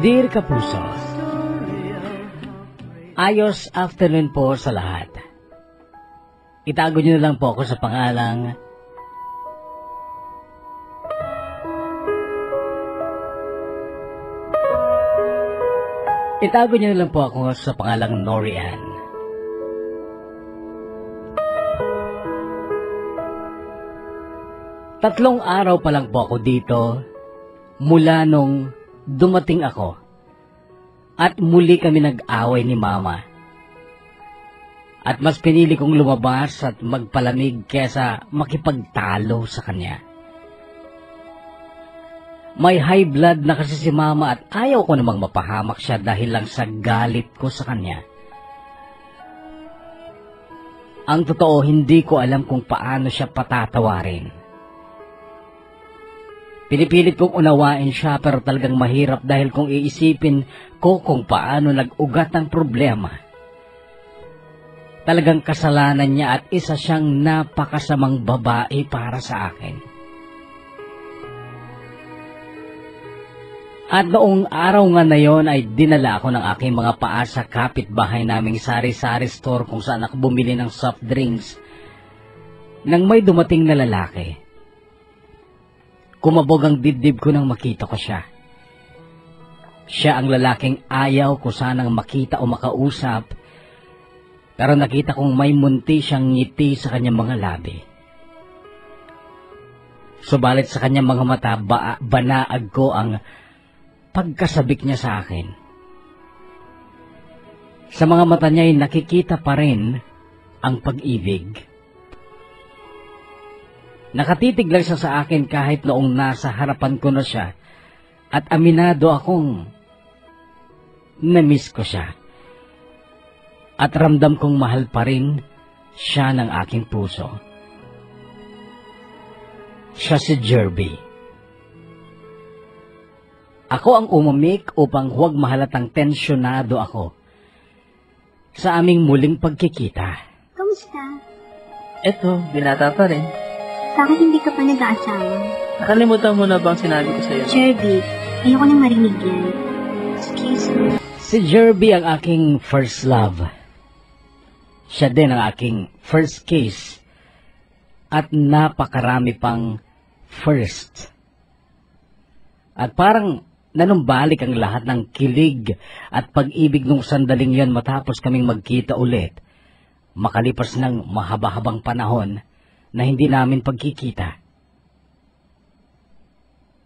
Dear Kapuso, ayos afternoon po sa lahat. Itago niyo na lang po ako sa pangalang Norian. Tatlong araw pa lang po ako dito mula nung dumating ako at muli kami nag-away ni Mama. At mas pinili kong lumabas at magpalamig kesa makipagtalo sa kanya. May high blood na kasi si Mama at ayaw ko namang mapahamak siya dahil lang sa galit ko sa kanya. Ang totoo, hindi ko alam kung paano siya patatawarin. Pinipilit kong unawain siya pero talagang mahirap dahil kung iisipin ko kung paano nag-ugat ang problema. Talagang kasalanan niya at isa siyang napakasamang babae para sa akin. At noong araw nga na yon ay dinala ako ng aking mga paa sa kapitbahay naming sari-sari store kung saan ako bumili ng soft drinks nang may dumating na lalaki. Kumabog ang dibdib ko nang makita ko siya. Siya ang lalaking ayaw ko sanang makita o makausap, pero nakita kong may munti siyang ngiti sa kanyang mga labi. Subalit sa kanyang mga mata, banaag ko ang pagkasabik niya sa akin. Sa mga mata niya ay nakikita pa rin ang pag-ibig. Nakatitig lang siya sa akin kahit noong nasa harapan ko na siya at aminado akong na-miss ko siya. At ramdam kong mahal pa rin siya ng aking puso. Siya si Jerby. Ako ang umamik upang huwag mahalatang tensyonado ako sa aming muling pagkikita. Kamusta? Eto, binata pa rin. Bakit hindi ka pa nag-aasawa? Nakalimutan mo na bang sinabi ko sa'yo? Jerby, ayoko nang marinig yan. Excuse me. Si Jerby ang aking first love. Siya din ang aking first kiss. At napakarami pang first. At parang nanumbalik ang lahat ng kilig at pag-ibig nung sandaling yon matapos kaming magkita ulit. Makalipas ng mahaba-habang panahon na hindi namin pagkikita.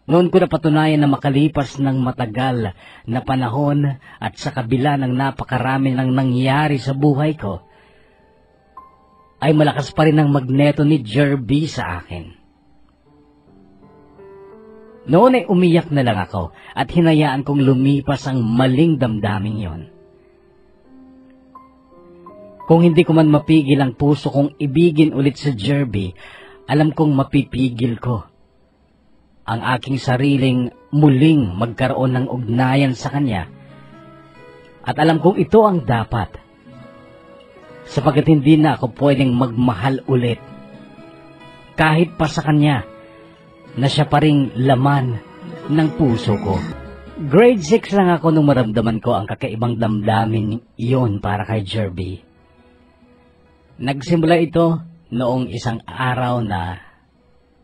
Noon ko napatunayan na makalipas ng matagal na panahon at sa kabila ng napakarami ng nangyari sa buhay ko, ay malakas pa rin ang magneto ni Jerby sa akin. Noon ay umiyak na lang ako at hinayaan kong lumipas ang maling damdaming yon. Kung hindi ko man mapigil ang puso kong ibigin ulit si Jerby, alam kong mapipigil ko ang aking sariling muling magkaroon ng ugnayan sa kanya. At alam kong ito ang dapat, sapagkat hindi na ako pwedeng magmahal ulit. Kahit pa sa kanya, na siya pa ring laman ng puso ko. Grade 6 lang ako nung maramdaman ko ang kakaibang damdamin iyon para kay Jerby. Nagsimula ito noong isang araw na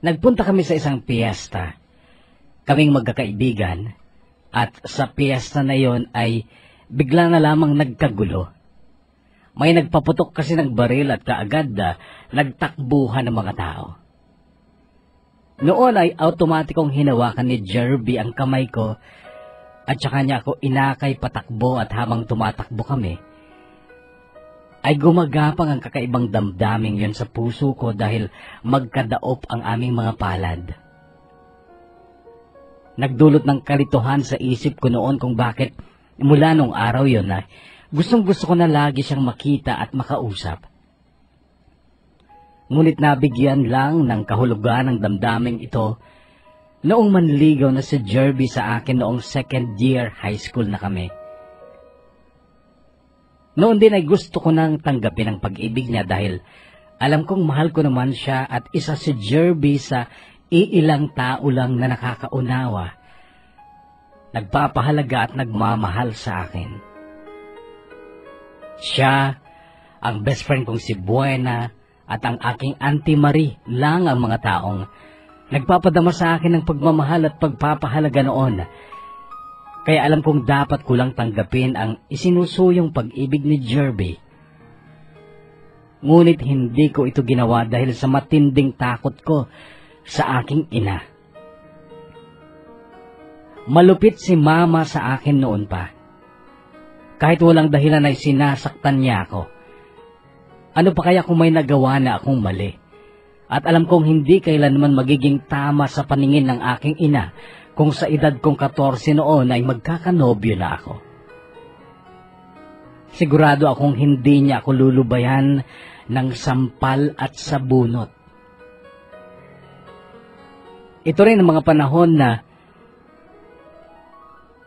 nagpunta kami sa isang piyesta. Kaming magkakaibigan at sa piyesta na yon ay bigla na lamang nagkagulo. May nagpaputok kasi ng baril at kaagad nagtakbuhan ng mga tao. Noon ay automatikong hinawakan ni Jerby ang kamay ko at saka niya ako inakay patakbo at habang tumatakbo kami, ay gumagapang ang kakaibang damdaming yon sa puso ko dahil magkadaop ang aming mga palad. Nagdulot ng kalituhan sa isip ko noon kung bakit mula nung araw yon na gustong-gusto ko na lagi siyang makita at makausap. Ngunit nabigyan lang ng kahulugan ng damdaming ito noong manligaw na si Jerby sa akin noong second year high school na kami. Noon din ay gusto ko nang tanggapin ang pag-ibig niya dahil alam kong mahal ko naman siya at isa si Jerby sa iilang tao lang na nakakaunawa nagpapahalaga at nagmamahal sa akin. Siya, ang best friend kong si Buena, at ang aking Auntie Marie lang ang mga taong nagpapadama sa akin ng pagmamahal at pagpapahalaga noon. Kaya alam kong dapat ko lang tanggapin ang isinusuyong pag-ibig ni Jerby. Ngunit hindi ko ito ginawa dahil sa matinding takot ko sa aking ina. Malupit si Mama sa akin noon pa. Kahit walang dahilan ay sinasaktan niya ako. Ano pa kaya kung may nagawa na akong mali? At alam kong hindi kailanman magiging tama sa paningin ng aking ina kung sa edad kong 14 noon ay magkakanobyo na ako. Sigurado akong hindi niya ako lulubayan ng sampal at sabunot. Ito rin ang mga panahon na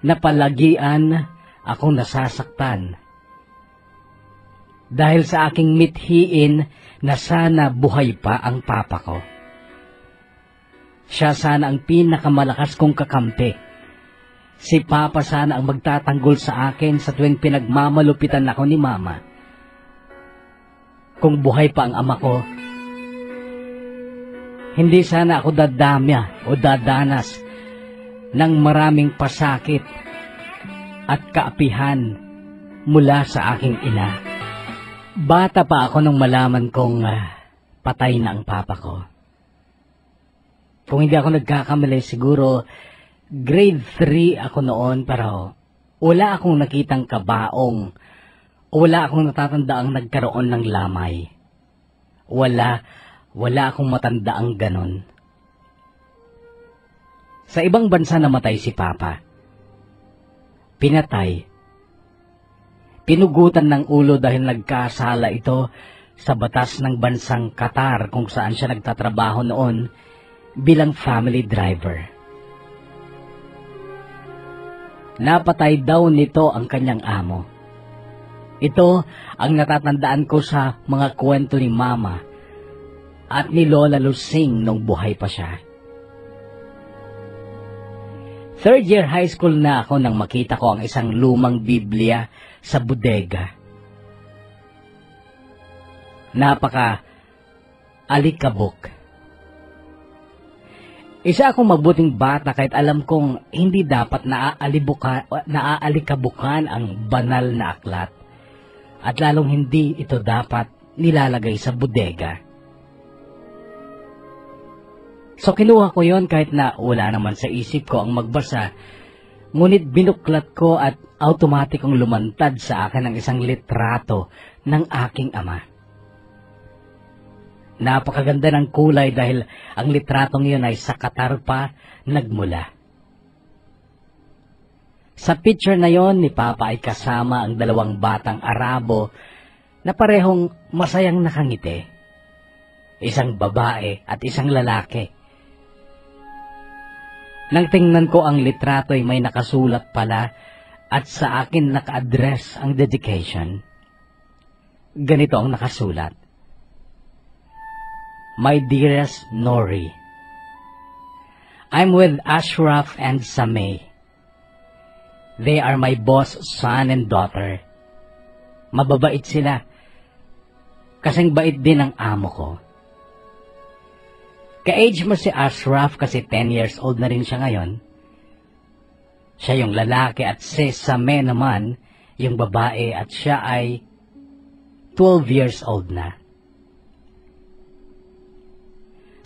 napalagian akong nasasaktan dahil sa aking mithiin na sana buhay pa ang papa ko. Siya sana ang pinakamalakas kong kakampi. Si Papa sana ang magtatanggol sa akin sa tuwing pinagmamalupitan ako ni Mama. Kung buhay pa ang ama ko, hindi sana ako dadamya o dadanas ng maraming pasakit at kaapihan mula sa aking ina. Bata pa ako nung malaman kong patay na ang papa ko. Kung hindi ako nagkakamali, siguro grade 3 ako noon, pero wala akong nakitang kabaong o wala akong natatandaang nagkaroon ng lamay. Wala akong matandaang ganon. Sa ibang bansa namatay si Papa. Pinatay. Pinugutan ng ulo dahil nagkasala ito sa batas ng bansang Qatar kung saan siya nagtatrabaho noon bilang family driver. Napatay daw nito ang kanyang amo. Ito ang natatandaan ko sa mga kwento ni Mama at ni Lola Lucing nung buhay pa siya. Third year high school na ako nang makita ko ang isang lumang Biblia sa bodega. Napaka-alikabok. Isa akong mabuting bata kahit alam kong hindi dapat naaalikabukan ang banal na aklat. At lalong hindi ito dapat nilalagay sa bodega. So kinuha ko yon kahit na wala naman sa isip ko ang magbasa. Ngunit binuklat ko at automatikong lumantad sa akin ang isang litrato ng aking ama. Napakaganda ng kulay dahil ang litratong iyon ay sa Qatar pa nagmula. Sa picture na yon ni Papa ay kasama ang dalawang batang Arabo na parehong masayang nakangiti. Isang babae at isang lalaki. Nang tingnan ko ang litrato ay may nakasulat pala at sa akin naka-address ang dedication. Ganito ang nakasulat. My dearest Nori, I'm with Ashraf and Sameh. They are my boss, son and daughter. Mababait sila. Kasing bait din ang amo ko. Ka-age mo si Ashraf kasi 10 years old na rin siya ngayon. Siya yung lalaki at si Sameh naman yung babae at siya ay 12 years old na.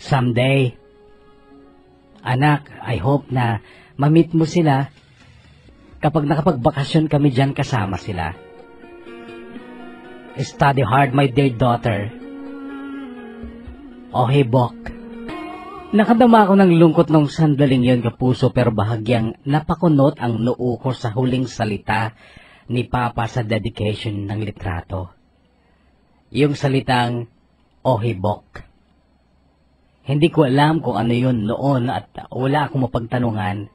Someday, anak, I hope na ma-meet mo sila kapag nakapagbakasyon kami dyan kasama sila. Study hard, my dear daughter. Ohibok. Nakadama ako ng lungkot nung sandaling yon, kapuso, pero bahagyang napakunot ang noo ko sa huling salita ni Papa sa dedication ng litrato. Yung salitang Ohibok. Hindi ko alam kung ano yun noon at wala akong mapagtanungan.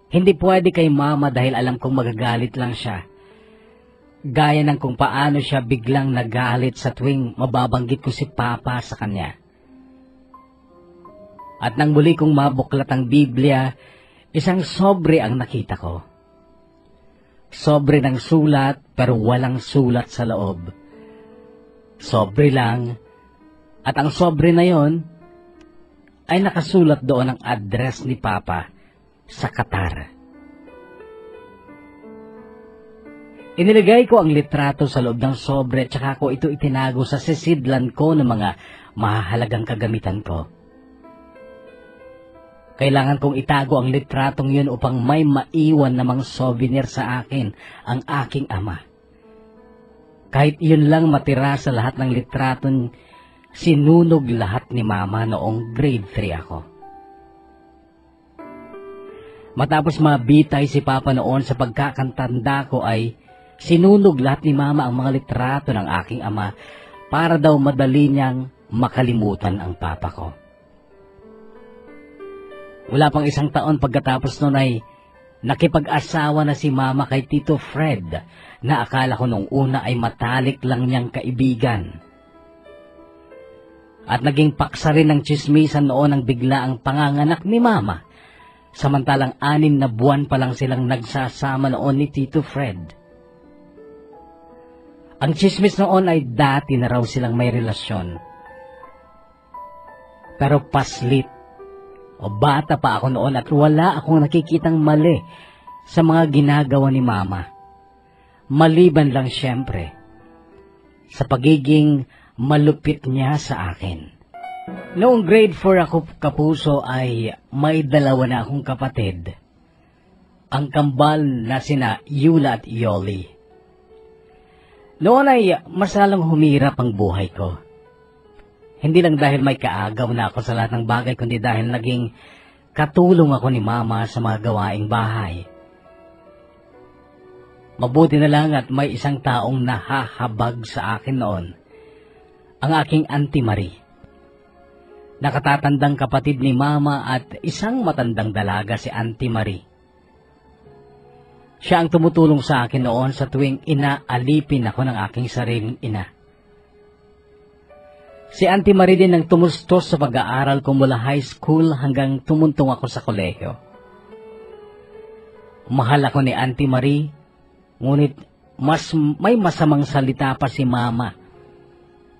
Hindi pwede kay Mama dahil alam kong magagalit lang siya. Gaya ng kung paano siya biglang nagalit sa tuwing mababanggit ko si Papa sa kanya. At nang muli kong mabuklat ang Biblia, Isang sobre ang nakita ko. Sobre ng sulat pero walang sulat sa loob. Sobre lang, at ang sobre na yon ay nakasulat doon ang address ni Papa sa Qatar. Inilagay ko ang litrato sa loob ng sobre at saka ko ito itinago sa sisidlan ko ng mga mahalagang kagamitan ko. Kailangan kong itago ang litratong yun upang may maiwan namang souvenir sa akin ang aking ama. Kahit yun lang matira sa lahat ng litratong sinunog lahat ni Mama noong grade 3 ako. Matapos mabitay si Papa noon sa pagkakantanda ko ay sinunog lahat ni Mama ang mga litrato ng aking ama para daw madali niyang makalimutan ang Papa ko. Wala pang isang taon pagkatapos nun ay nakipag-asawa na si Mama kay Tito Fred na akala ko nung una ay matalik lang niyang kaibigan. At naging paksa rin ng tsismisan noon ang bigla ang panganganak ni Mama, samantalang 6 na buwan pa lang silang nagsasama noon ni Tito Fred. Ang tsismis noon ay dati na raw silang may relasyon. Pero paslit, o bata pa ako noon at wala akong nakikitang mali sa mga ginagawa ni Mama. Maliban lang siyempre sa pagiging malupit niya sa akin. Noong grade 4 ako, kapuso, ay may 2 na akong kapatid. Ang kambal na sina Yula at Yoli. Noon ay masalang humirap ang buhay ko. Hindi lang dahil may kaagaw na ako sa lahat ng bagay, kundi dahil naging katulong ako ni Mama sa mga gawaing bahay. Mabuti na lang at may isang taong nahahabag sa akin noon, ang aking Auntie Marie. Nakatatandang kapatid ni Mama at isang matandang dalaga si Auntie Marie. Siya ang tumutulong sa akin noon sa tuwing inaalipin ako ng aking sariling ina. Si Auntie Marie din ang tumustos sa pag-aaral ko mula high school hanggang tumuntong ako sa kolehiyo. Mahal ako ni Auntie Marie, ngunit may masamang salita pa si Mama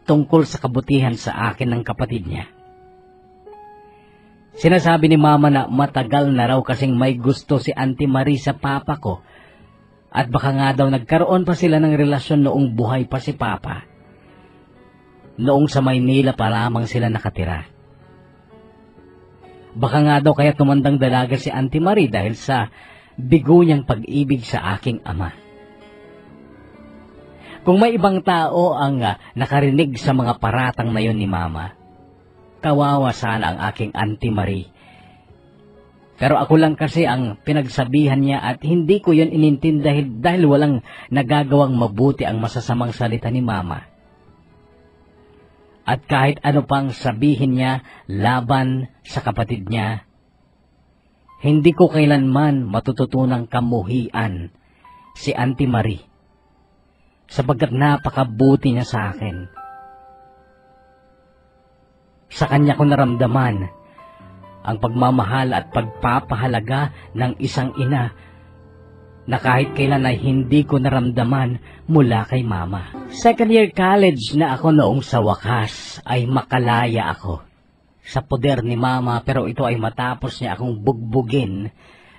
tungkol sa kabutihan sa akin ng kapatid niya. Sinasabi ni Mama na matagal na raw kasing may gusto si Auntie Marie sa Papa ko at baka nga daw nagkaroon pa sila ng relasyon noong buhay pa si Papa. Noong sa Maynila pa lamang sila nakatira. Baka nga daw kaya tumandang dalaga si Auntie Marie dahil sa bigo niyang pag-ibig sa aking ama. Kung may ibang tao ang nakarinig sa mga paratang na yon ni Mama, kawawa sana ang aking Auntie Marie. Pero ako lang kasi ang pinagsabihan niya at hindi ko yon inintindi dahil walang nagagawang mabuti ang masasamang salita ni Mama. At kahit ano pang sabihin niya laban sa kapatid niya, hindi ko kailanman matututunang kamuhian si Auntie Marie, sapagkat napakabuti niya sa akin. Sa kanya ko naramdaman ang pagmamahal at pagpapahalaga ng isang ina na kahit kailan ay hindi ko naramdaman mula kay Mama. Second year college na ako noong sa wakas ay makalaya ako sa poder ni Mama, pero ito ay matapos niya akong bugbugin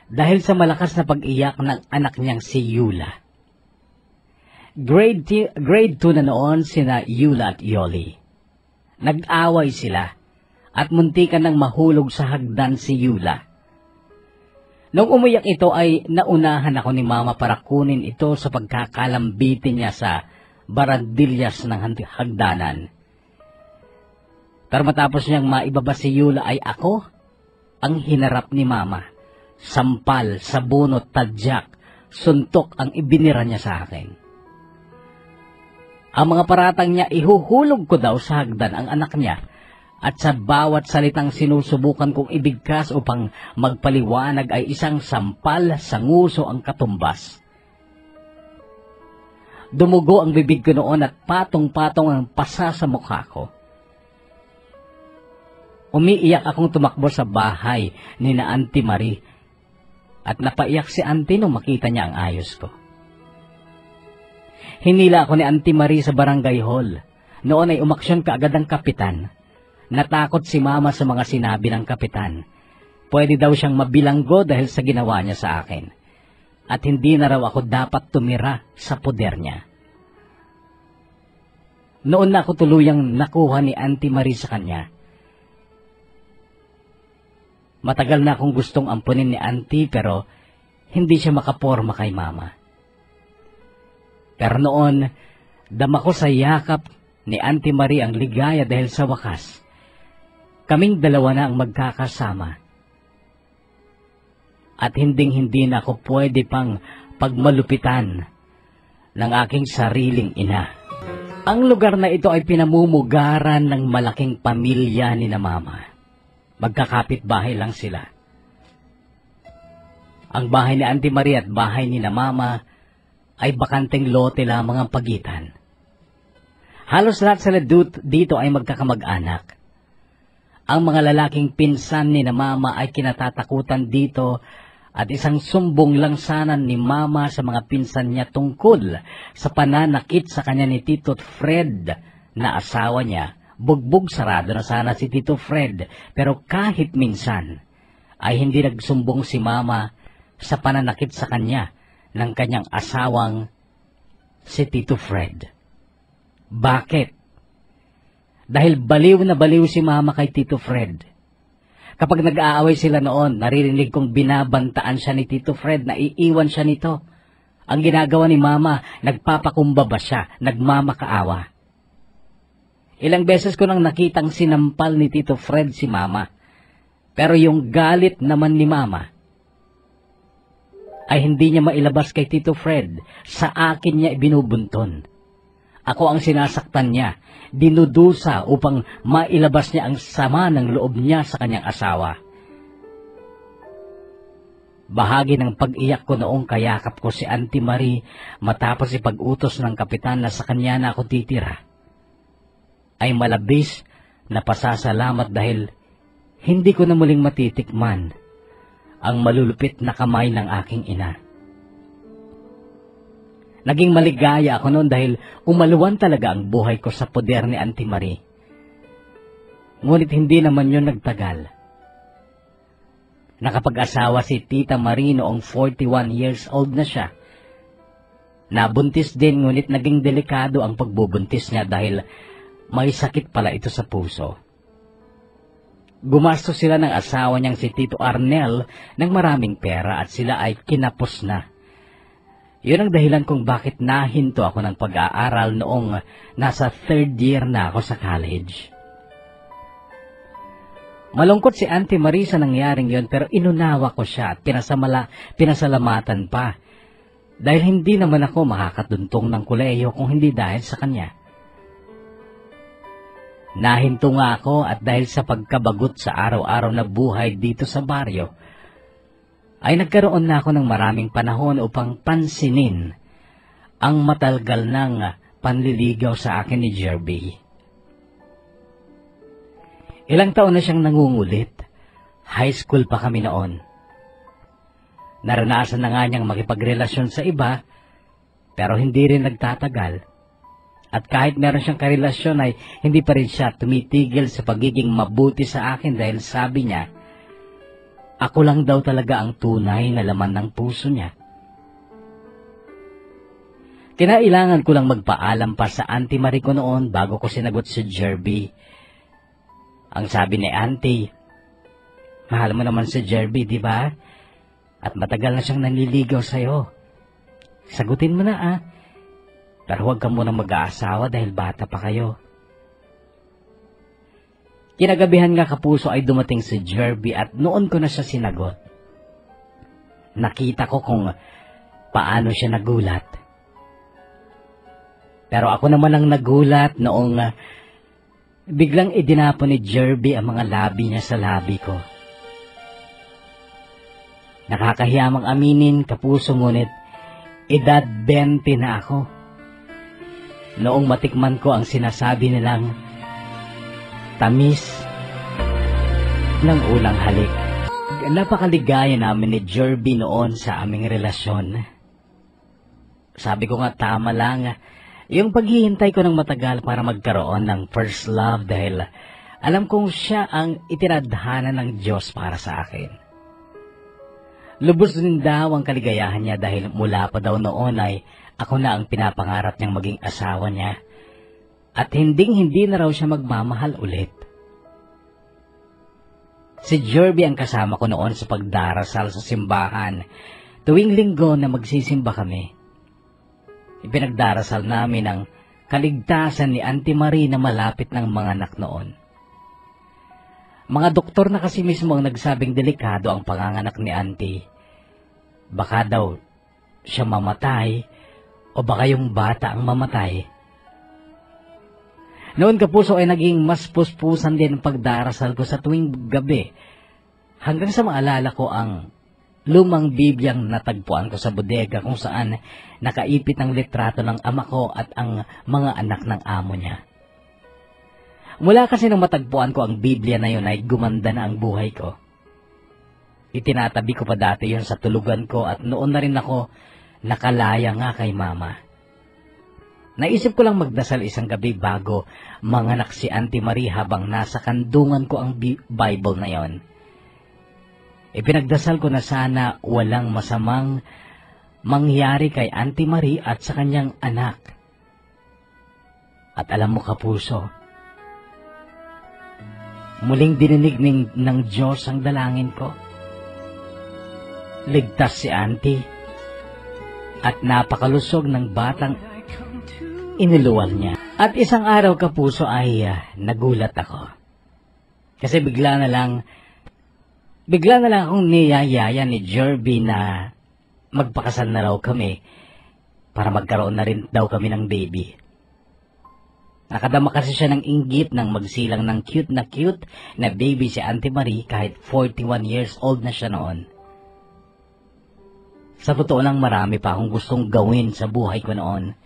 dahil sa malakas na pag-iyak ng anak niyang si Yula. Grade 2 na noon sina Yula at Yoli. Nag-away sila at muntikan nang mahulog sa hagdan si Yula. Nung umiyak ito ay naunahan ako ni Mama para kunin ito sa pagkakalambitin niya sa barandillas ng hagdanan. Pero matapos niyang maibaba si Yula ay ako ang hinarap ni Mama. Sampal, sabunot, tadyak, suntok ang ibinira niya sa akin. Ang mga paratang niya, ihuhulog ko daw sa hagdan ang anak niya. At sa bawat salitang sinusubukan kong ibigkas upang magpaliwanag ay isang sampal sa nguso ang katumbas. Dumugo ang bibig ko noon at patong-patong ang pasa sa mukha ko. Umiiyak akong tumakbo sa bahay ni na Auntie Marie at napaiyak si Auntie nung makita niya ang ayos ko. Hinila ako ni Auntie Marie sa barangay hall. Noon ay umaksyon kaagad ang kapitan. Natakot si Mama sa mga sinabi ng kapitan. Pwede daw siyang mabilanggo dahil sa ginawa niya sa akin. At hindi na raw ako dapat tumira sa poder niya. Noon na ako tuluyang nakuha ni Auntie Marie sa kanya. Matagal na akong gustong ampunin ni Auntie pero hindi siya makaporma kay Mama. Pero noon, dama ko sa yakap ni Auntie Marie ang ligaya dahil sa wakas, kaming dalawa na ang magkakasama. At hinding-hindi na ako pwede pang pagmalupitan ng aking sariling ina. Ang lugar na ito ay pinamumugaran ng malaking pamilya ni na Mama. Magkakapit-bahay lang sila. Ang bahay ni Auntie Marie at bahay ni na Mama ay bakanteng lote lamang ang pagitan. Halos lahat sila dito ay magkakamag-anak. Ang mga lalaking pinsan ni na Mama ay kinatatakutan dito at isang sumbong lang sana ni Mama sa mga pinsan niya tungkol sa pananakit sa kanya ni Tito Fred na asawa niya. Bugbog sarado na sana si Tito Fred, pero kahit minsan ay hindi nagsumbong si Mama sa pananakit sa kanya ng kanyang asawang si Tito Fred. Bakit? Dahil baliw na baliw si Mama kay Tito Fred. Kapag nag-aaway sila noon, naririnig kong binabantaan siya ni Tito Fred na iiwan siya nito. Ang ginagawa ni Mama, nagpapakumbaba siya, nagmamakaawa. Ilang beses ko nang nakitang sinampal ni Tito Fred si Mama. Pero yung galit naman ni Mama ay hindi niya mailabas kay Tito Fred. Sa akin niya ibinubunton. Ako ang sinasaktan niya, dinudusa upang mailabas niya ang sama ng loob niya sa kanyang asawa. Bahagi ng pag-iyak ko noong kayakap ko si Auntie Marie matapos ipag-utos ng kapitan na sa kanya na ako titira, ay malabis na pasasalamat dahil hindi ko na muling matitikman ang malulupit na kamay ng aking ina. Naging maligaya ako noon dahil umaluwan talaga ang buhay ko sa poder ni Auntie Marie. Ngunit hindi naman yun nagtagal. Nakapag-asawa si Tita Marie noong 41 years old na siya. Nabuntis din ngunit naging delikado ang pagbubuntis niya dahil may sakit pala ito sa puso. Gumastos sila ng asawa niyang si Tito Arnel ng maraming pera at sila ay kinapos na. Yun ang dahilan kung bakit nahinto ako ng pag-aaral noong nasa 3rd year na ako sa college. Malungkot si Auntie Marie sa nangyaring yun pero inunawa ko siya at pinasalamatan pa dahil hindi naman ako makakatuntong ng kolehiyo kung hindi dahil sa kanya. Nahinto nga ako at dahil sa pagkabagot sa araw-araw na buhay dito sa baryo, ay nagkaroon na ako ng maraming panahon upang pansinin ang matagal ng panliligaw sa akin ni Jerby. Ilang taon na siyang nangungulit. High school pa kami noon. Naranasan na nga niyang makipagrelasyon sa iba, pero hindi rin nagtatagal. At kahit meron siyang karelasyon ay hindi pa rin siya tumitigil sa pagiging mabuti sa akin dahil sabi niya, ako lang daw talaga ang tunay na laman ng puso niya. Kinailangan ko lang magpaalam pa sa Auntie Marie ko noon bago ko sinagot si Jerby. Ang sabi ni Auntie, mahal mo naman si Jerby, di ba? At matagal na siyang nanliligaw sa'yo. Sagutin mo na Pero huwag ka munang mag-aasawa dahil bata pa kayo. Kinagabihan nga kapuso ay dumating si Jerby at noon ko na siya sinagot. Nakita ko kung paano siya nagulat. Pero ako naman ang nagulat noong biglang idinapon ni Jerby ang mga labi niya sa labi ko. Nakakahiyamang aminin, kapuso, ngunit edad 20 na ako. Noong matikman ko ang sinasabi nilang tamis ng unang halik. napakaligaya namin ni Jerby noon sa aming relasyon. Sabi ko nga tama lang yung paghihintay ko ng matagal para magkaroon ng first love dahil alam kong siya ang itinadhana ng Diyos para sa akin. Lubos din daw ang kaligayahan niya dahil mula pa daw noon ay ako na ang pinapangarap niyang maging asawa niya at hindi na raw siya magmamahal ulit. Si Jerby ang kasama ko noon sa pagdarasal sa simbahan tuwing linggo na magsisimba kami. Ipinagdarasal namin ang kaligtasan ni Auntie Marie na malapit ng mga anak noon. Mga doktor na kasi mismo ang nagsabing delikado ang panganganak ni Auntie. Baka daw siya mamatay o baka yung bata ang mamatay. Noon kapuso ay naging mas puspusan din ang pagdarasal ko sa tuwing gabi hanggang sa maalala ko ang lumang Bibyang natagpuan ko sa bodega kung saan nakaipit ang litrato ng ama ko at ang mga anak ng amo niya. Mula kasi nang matagpuan ko ang Biblia na yun ay gumanda na ang buhay ko. Itinatabi ko pa dati yun sa tulugan ko at noon na rin ako nakalaya nga kay mama. Naisip ko lang magdasal isang gabi bago manganak si Auntie Marie habang nasa kandungan ko ang Bible na yon. Ipinagdasal ko na sana walang masamang mangyari kay Auntie Marie at sa kanyang anak. At alam mo kapuso, muling dininig ng Diyos ang dalangin ko. Ligtas si Auntie at napakalusog ng batang iniluwal niya. At isang araw kapuso ay nagulat ako. Kasi bigla na lang akong niyayaya ni Jerby na magpakasal na raw kami para magkaroon na rin daw kami ng baby. Nakadama kasi siya ng inggit nang magsilang ng cute na baby si Auntie Marie kahit 41 years old na siya noon. Sa totoo lang marami pa akong gustong gawin sa buhay ko noon.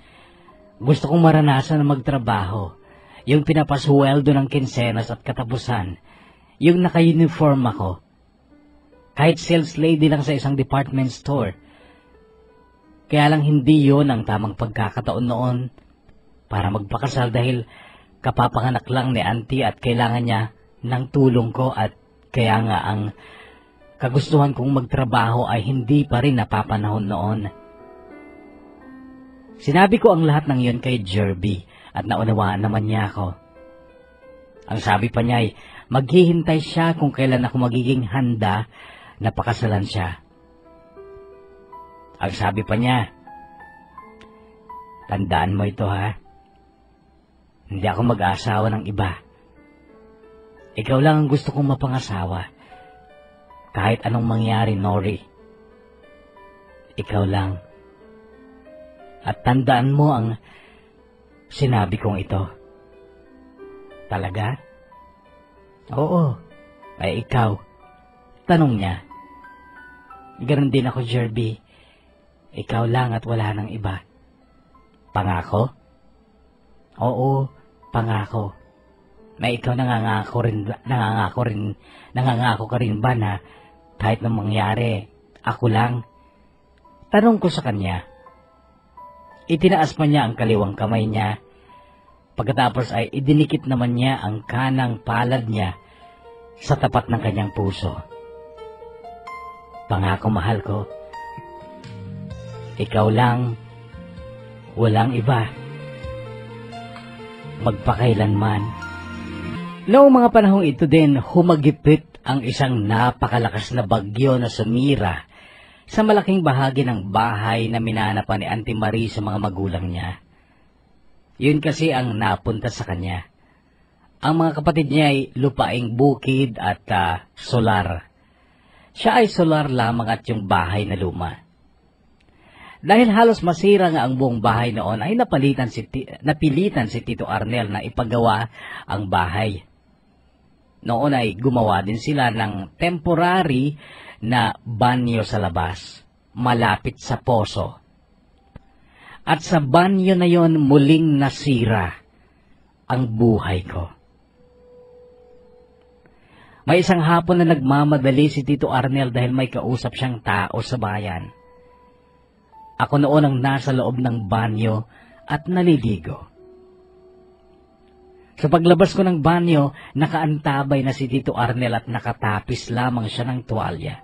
Gusto kong maranasan na magtrabaho, yung pinapasweldo ng kinsenas at katapusan, yung naka-uniform ako. Kahit sales lady lang sa isang department store. Kaya lang hindi yon ang tamang pagkakataon noon para magpakasal dahil kapapanganak lang ni Auntie at kailangan niya ng tulong ko at kaya nga ang kagustuhan kong magtrabaho ay hindi pa rin napapanahon noon. Sinabi ko ang lahat ng yon kay Jerby at naunawaan naman niya ako. Ang sabi pa niya ay maghihintay siya kung kailan ako magiging handa na pakasalan siya. Ang sabi pa niya, tandaan mo ito ha, hindi ako mag-aasawa ng iba. Ikaw lang ang gusto kong mapangasawa. Kahit anong mangyari, Nori. Ikaw lang. At tandaan mo ang sinabi kong ito. Talaga? Oo. Ay ikaw. Tanong niya. Ganon din ako, Jerby. Ikaw lang at wala nang iba. Pangako? Oo, pangako. Na ikaw nangangako ka rin ba na kahit nang mangyari, ako lang? Tanong ko sa kanya. Itinaas pa niya ang kaliwang kamay niya. Pagkatapos ay idinikit naman niya ang kanang palad niya sa tapat ng kanyang puso. Pangako, mahal ko. Ikaw lang, walang iba. Magpakailanman. Noong mga panahong ito din, humagipit ang isang napakalakas na bagyo na sumira sa malaking bahagi ng bahay na minanapan ni Auntie Marie sa mga magulang niya. Yun kasi ang napunta sa kanya. Ang mga kapatid niya ay lupaing bukid at solar. Siya ay solar lamang at yung bahay na luma. Dahil halos masira nga ang buong bahay noon ay napilitan si Tito Arnel na ipagawa ang bahay. Noon ay gumawa din sila ng temporary na banyo sa labas, malapit sa poso. At sa banyo na yon muling nasira ang buhay ko. May isang hapon na nagmamadali si Tito Arnel dahil may kausap siyang tao sa bayan. Ako noon ang nasa loob ng banyo at naliligo. Sa paglabas ko ng banyo, nakaantabay na si Tito Arnel at nakatapis lamang siya ng tuwalya.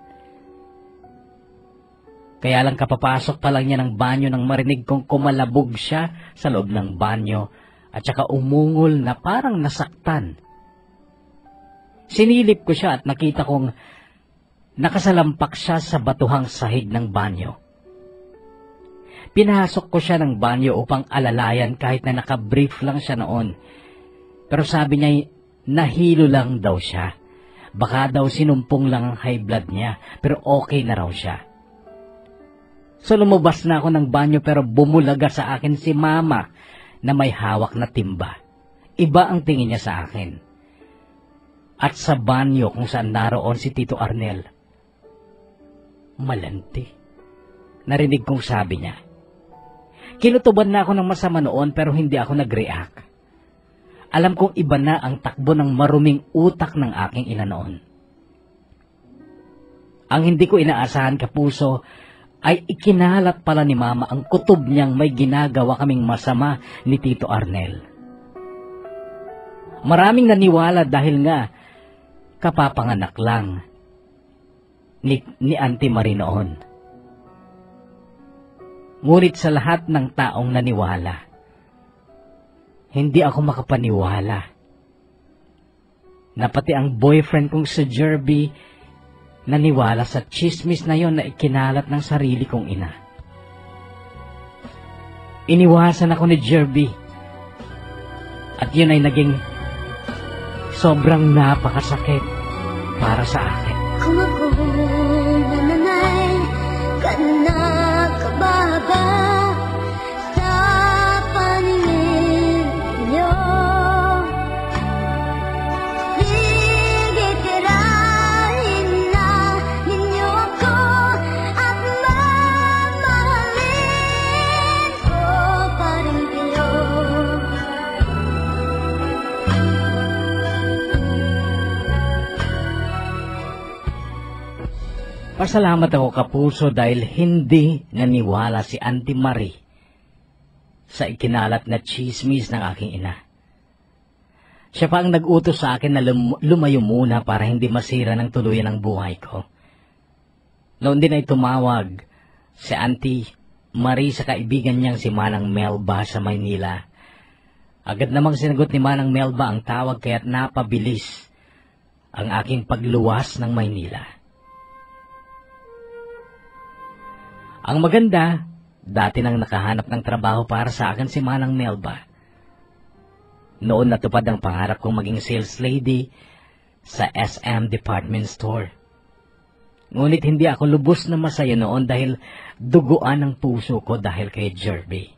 Kaya lang kapapasok pa lang niya ng banyo nang marinig kong kumalabog siya sa loob ng banyo at saka umungol na parang nasaktan. Sinilip ko siya at nakita kong nakasalampak siya sa batuhang sahig ng banyo. Pinasok ko siya ng banyo upang alalayan kahit na nakabrief lang siya noon. Pero sabi niya nahilo lang daw siya. Baka daw sinumpong lang ang high blood niya pero okay na raw siya. So lumabas na ako ng banyo pero bumulaga sa akin si Mama na may hawak na timba. Iba ang tingin niya sa akin. At sa banyo kung saan naroon si Tito Arnel, malanti. Narinig kong sabi niya. Kinutuban na ako ng masama noon pero hindi ako nag-react. Alam kong iba na ang takbo ng maruming utak ng aking ina noon. Ang hindi ko inaasahan, kapuso, ay ikinalat pala ni Mama ang kutob niyang may ginagawa kaming masama ni Tito Arnel. Maraming naniwala dahil nga kapapanganak lang ni Auntie Marie noon. Ngunit sa lahat ng taong naniwala, hindi ako makapaniwala na pati ang boyfriend kong si Jerby naniwala sa chismis na yon na ikinalat ng sarili kong ina. Iniwasan ako ni Jerby at yun ay naging sobrang napakasakit para sa akin. Kung ako nananay ka na kababa sa paningin niyo, sige tirahin na ninyo ako at mamahalin ko pa rin kayo. Pasalamat ako, kapuso, dahil hindi naniwala si Auntie Marie sa ikinalat na chismis ng aking ina. Siya pa ang nag-utos sa akin na lumayo muna para hindi masira ng tuluyan ang buhay ko. Noon din ay tumawag si Auntie Marie sa kaibigan niyang si Manang Melba sa Maynila. Agad namang sinagot ni Manang Melba ang tawag kaya't napabilis ang aking pagluwas ng Maynila. Ang maganda, dati nang nakahanap ng trabaho para sa akin si Manang Melba. Noon natupad ang pangarap kong maging sales lady sa SM Department Store. Ngunit hindi ako lubos na masaya noon dahil duguan ang puso ko dahil kay Jerby.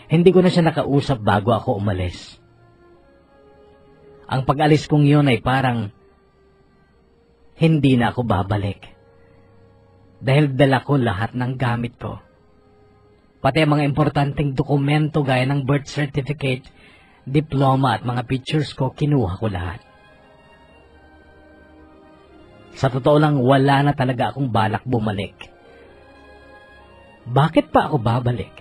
Hindi ko na siya nakausap bago ako umalis. Ang pag-alis kong yun ay parang hindi na ako babalik. Dahil dala ko lahat ng gamit ko. Pati ang mga importanteng dokumento gaya ng birth certificate, diploma at mga pictures ko, kinuha ko lahat. Sa totoo lang, wala na talaga akong balak bumalik. Bakit pa ako babalik?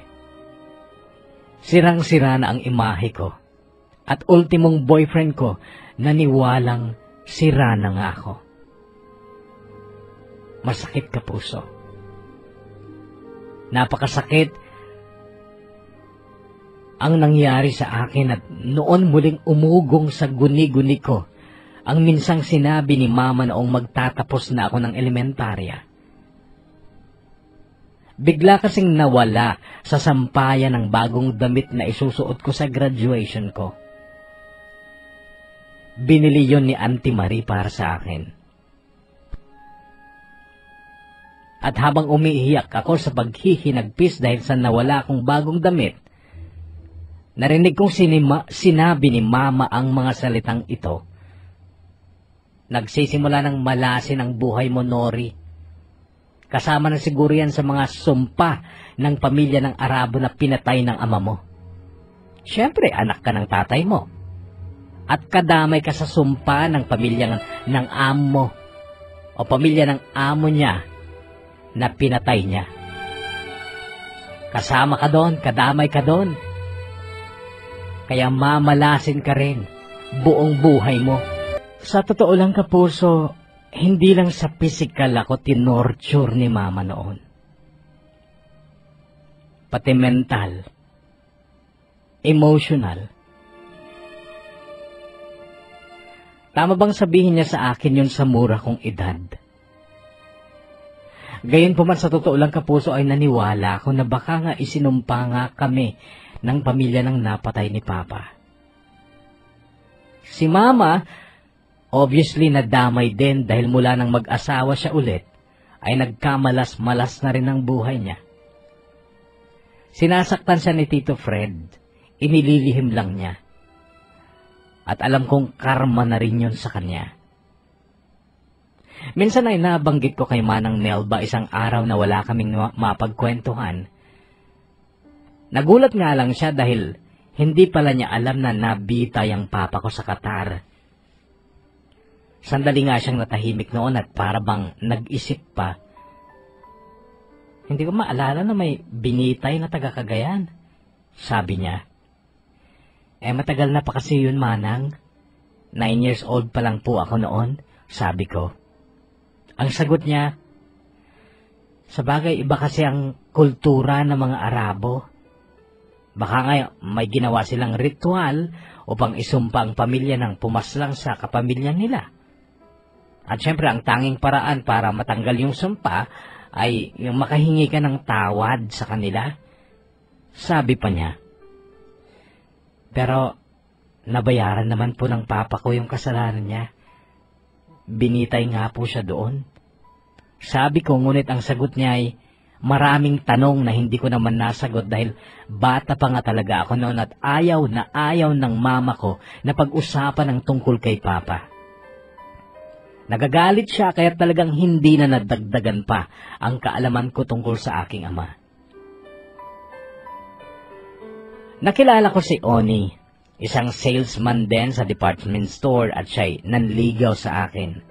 Sirang-sira na ang imahe ko. At ultimong boyfriend ko, naniwalang sira na nga ako. Masakit, kapuso. Napakasakit ang nangyari sa akin at noon muling umugong sa guni-guni ko ang minsang sinabi ni Mama noong magtatapos na ako ng elementarya. Bigla kasing nawala sa sampayan ng bagong damit na isusuot ko sa graduation ko. Binili yon ni Auntie Marie para sa akin. At habang umiiyak ako sa paghihinagpis dahil sa nawala akong bagong damit, narinig kong sinabi ni Mama ang mga salitang ito. Nagsisimula ng malasin ang buhay mo, Nori. Kasama na siguro yan sa mga sumpa ng pamilya ng Arabo na pinatay ng ama mo. Siyempre, anak ka ng tatay mo. at kadamay ka sa sumpa ng pamilya ng amo o pamilya ng amo niya na pinatay niya. Kasama ka doon, kadamay ka doon. Kaya mamalasin ka rin buong buhay mo. Sa totoo lang, kapuso, hindi lang sa physical ako tinorture ni mama noon. Pati mental, emotional. Tama bang sabihin niya sa akin yun sa mura kong edad? Gayon po man, sa totoo lang, kapuso, ay naniwala ako na baka nga isinumpa nga kami ng pamilya ng napatay ni Papa. Si Mama, obviously nadamay din dahil mula nang mag-asawa siya ulit, ay nagkamalas-malas na rin ang buhay niya. Sinasaktan siya ni Tito Fred, inililihim lang niya. At alam kong karma na rin yun sa kanya. Minsan ay nabanggit ko kay Manang Nelba isang araw na wala kaming mapagkwentuhan. Nagulat nga lang siya dahil hindi pala niya alam na nabitay ang papa ko sa Qatar. Sandali nga siyang natahimik noon at para bang nag-isip pa. Hindi ko maalala na may binitay na taga Cagayan, sabi niya. Matagal na pa kasi yun, Manang. 9 years old pa lang po ako noon, sabi ko. Ang sagot niya, sabagay iba kasi ang kultura ng mga Arabo. Baka nga may ginawa silang ritual upang isumpa ang pamilya ng pumaslang sa kapamilya nila. At syempre ang tanging paraan para matanggal yung sumpa ay yung makahingi ka ng tawad sa kanila, sabi pa niya. Pero nabayaran naman po ng papa ko yung kasalanan niya. Binitay nga po siya doon. Sabi ko, ngunit ang sagot niya ay maraming tanong na hindi ko naman nasagot dahil bata pa nga talaga ako noon at ayaw na ayaw ng mama ko na pag-usapan ang tungkol kay papa. Nagagalit siya kaya talagang hindi na nadagdagan pa ang kaalaman ko tungkol sa aking ama. Nakilala ko si Oni, isang salesman din sa department store at siya'y nanligaw sa akin.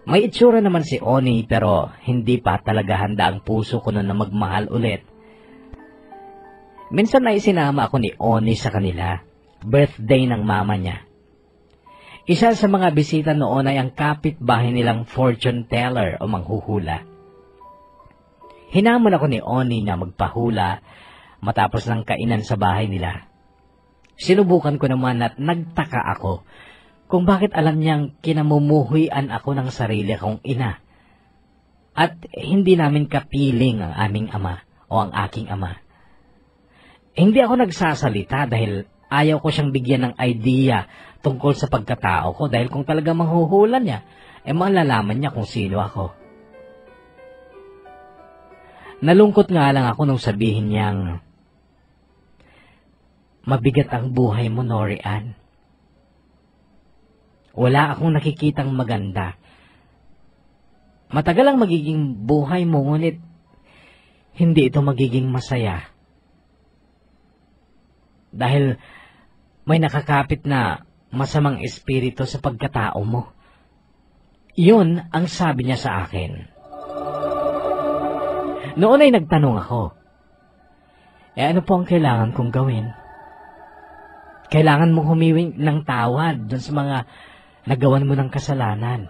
May itsura naman si Oni pero hindi pa talaga handa ang puso ko noon na magmahal ulit. Minsan ay sinama ako ni Oni sa kanila, birthday ng mama niya. Isa sa mga bisita noon ay ang kapitbahay nilang fortune teller o manghuhula. Hinamon ako ni Oni na magpahula matapos ng kainan sa bahay nila. Sinubukan ko naman at nagtaka ako kung bakit alam niyang kinamumuhuyan ako ng sarili kong ina. At hindi namin kapiling ang aming ama o ang aking ama. Hindi ako nagsasalita dahil ayaw ko siyang bigyan ng idea tungkol sa pagkatao ko dahil kung talaga manghuhula niya, malalaman niya kung sino ako. Nalungkot nga lang ako nung sabihin niyang, mabigat ang buhay mo, Norian. Wala akong nakikitang maganda. Matagal ang magiging buhay mo, ngunit hindi ito magiging masaya. Dahil may nakakapit na masamang espiritu sa pagkatao mo. Yun ang sabi niya sa akin. Noon ay nagtanong ako, ano po ang kailangan kong gawin? Kailangan mong humiwing ng tawad dun sa mga nagawan mo ng kasalanan.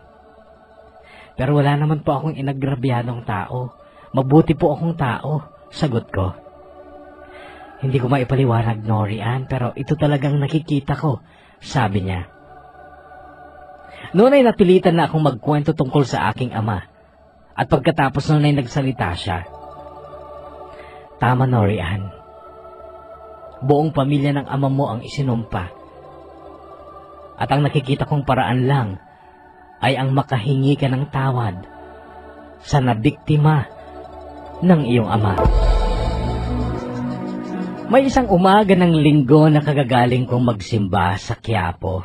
Pero wala naman po akong inagrabyadong tao. Mabuti po akong tao, sagot ko. Hindi ko maipaliwanag, Norian, pero ito talagang nakikita ko, sabi niya. Noon ay napilitan na akong magkwento tungkol sa aking ama. At pagkatapos noon ay nagsalita siya. Tama, Norian. Buong pamilya ng ama mo ang isinumpa. At ang nakikita kong paraan lang ay ang makahingi ka ng tawad sa nabiktima ng iyong ama. May isang umaga ng linggo na kagagaling kong magsimba sa Quiapo.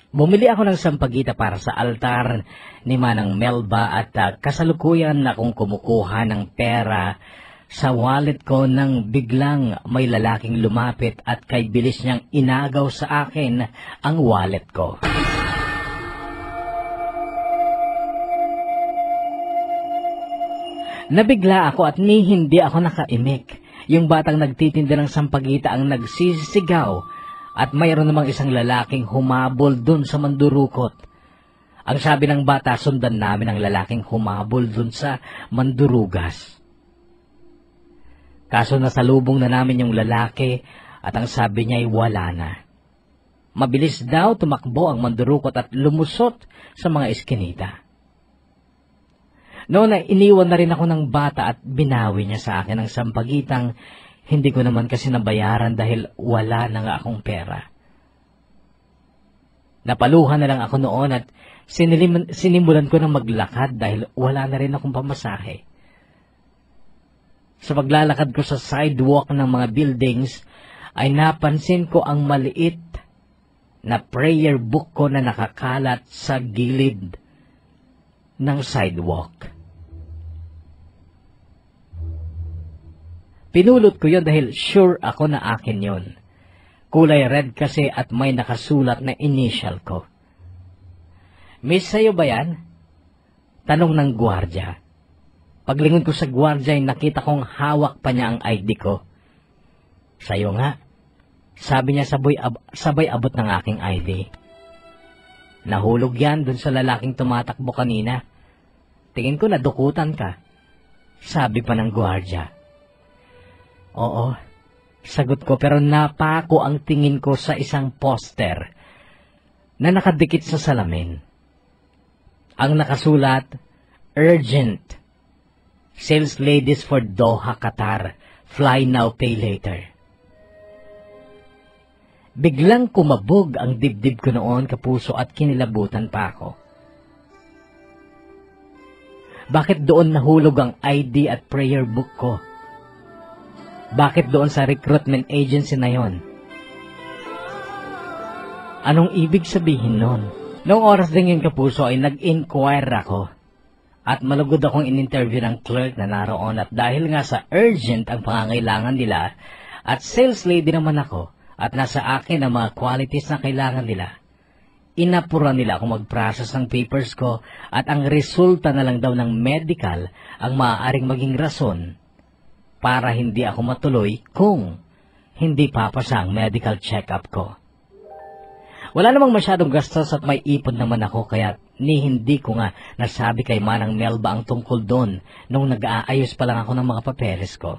Bumili ako ng sampagita para sa altar ni Manang Melba at kasalukuyan na akong kumukuha ng pera sa wallet ko nang biglang may lalaking lumapit at kay bilis niyang inagaw sa akin ang wallet ko. Nabigla ako at hindi ako nakaimik. Yung batang nagtitinda ng sampagita ang nagsisigaw at mayroon namang isang lalaking humabol dun sa mandurukot. Ang sabi ng bata, sundan namin ang lalaking humabol dun sa mandurugas. Kaso nasalubong na namin yung lalaki at ang sabi niya ay wala na. Mabilis daw tumakbo ang mandurukot at lumusot sa mga eskinita. Noon ay iniwan na rin ako ng bata at binawi niya sa akin ang sampagitang hindi ko naman kasi nabayaran dahil wala na nga akong pera. Napaluhan na lang ako noon at sinimulan ko ng maglakad dahil wala na rin akong pamasahe. Sa paglalakad ko sa sidewalk ng mga buildings, ay napansin ko ang maliit na prayer book ko na nakakalat sa gilid ng sidewalk. Pinulot ko yon dahil sure ako na akin yon. Kulay red kasi at may nakasulat na initial ko. Miss, sa'yo ba yan? Tanong ng gwardya. Paglingon ko sa gwardya ay nakita kong hawak pa niya ang ID ko. Sa'yo nga. Sabi niya sabay abot ng aking ID. Nahulog yan dun sa lalaking tumatakbo kanina. Tingin ko nadukutan ka. Sabi pa ng gwardya. Oo, sagot ko pero napako ang tingin ko sa isang poster na nakadikit sa salamin. Ang nakasulat, Urgent. Sales ladies for Doha, Qatar. Fly now, pay later. Biglang kumabog ang dibdib ko noon, kapuso, at kinilabutan pa ako. Bakit doon nahulog ang ID at prayer book ko? Bakit doon sa recruitment agency na yon? Anong ibig sabihin nun? Noong oras din yun, kapuso, ay nag-inquire ako. At malugod akong in-interview ng clerk na naroon at dahil nga sa urgent ang pangangailangan nila at sales lady naman ako at nasa akin ang mga qualities na kailangan nila, inapuran nila akong mag-process ng papers ko at ang resulta na lang daw ng medical ang maaaring maging rason para hindi ako matuloy kung hindi papasa ang medical check-up ko. Wala namang masyadong gastos at may ipon naman ako kaya hindi ko nga nasabi kay Manang Melba ang tungkol doon nung nag-aayos pa lang ako ng mga papeles ko.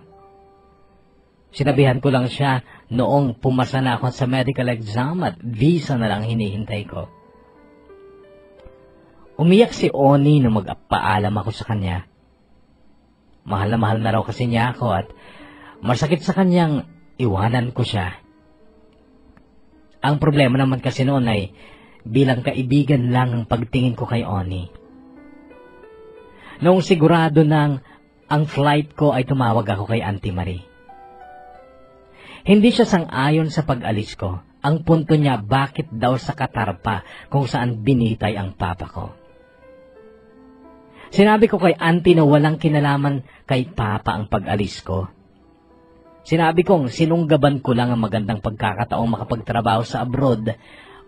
Sinabihan ko lang siya noong pumasa na ako sa medical exam at visa na lang hinihintay ko. Umiyak si Oni nung magpaalam ako sa kanya. Mahal na raw kasi niya ako at masakit sa kanyang iwanan ko siya. Ang problema naman kasi noon ay bilang kaibigan lang ang pagtingin ko kay Oni. Noong sigurado nang ang flight ko ay tumawag ako kay Auntie Marie. Hindi siya sang-ayon sa pag-alis ko. Ang punto niya bakit daw sa Qatar pa kung saan binitay ang papa ko. Sinabi ko kay Auntie na walang kinalaman kay papa ang pag-alis ko. Sinabi kong sinunggaban ko lang ang magandang pagkakataong makapagtrabaho sa abroad,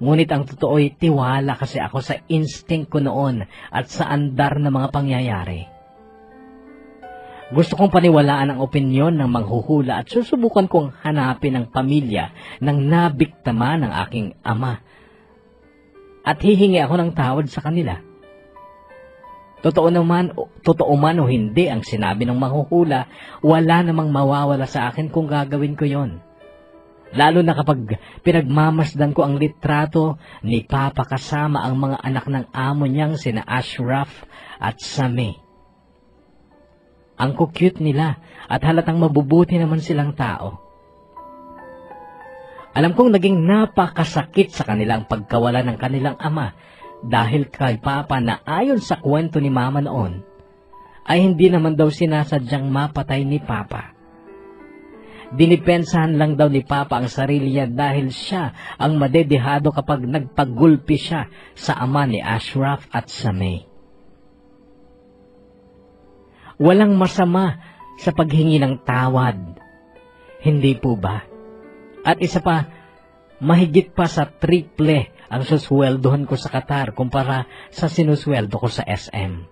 ngunit ang totoo ay tiwala kasi ako sa instinct ko noon at sa andar na mga pangyayari. Gusto kong paniwalaan ang opinyon ng manghuhula at susubukan kong hanapin ang pamilya ng nabiktama ng aking ama at hihingi ako ng tawad sa kanila. Totoo man o hindi ang sinabi ng manghuhula, wala namang mawawala sa akin kung gagawin ko yon. Lalo na kapag pinagmamasdan ko ang litrato ni Papa kasama ang mga anak ng amo niyang sina Ashraf at Sami. Ang cute nila at halatang mabubuti naman silang tao. Alam kong naging napakasakit sa kanilang pagkawala ng kanilang ama dahil kay Papa na ayon sa kwento ni Mama noon, ay hindi naman daw sinasadyang mapatay ni Papa. Dinipensahan lang daw ni Papa ang sarili niya dahil siya ang madedehado kapag nagpagulpi siya sa ama ni Ashraf at Sami. Walang masama sa paghingi ng tawad. Hindi po ba? At isa pa, mahigit pa sa triple ang susweldohan ko sa Qatar kumpara sa sinusweldo ko sa SM.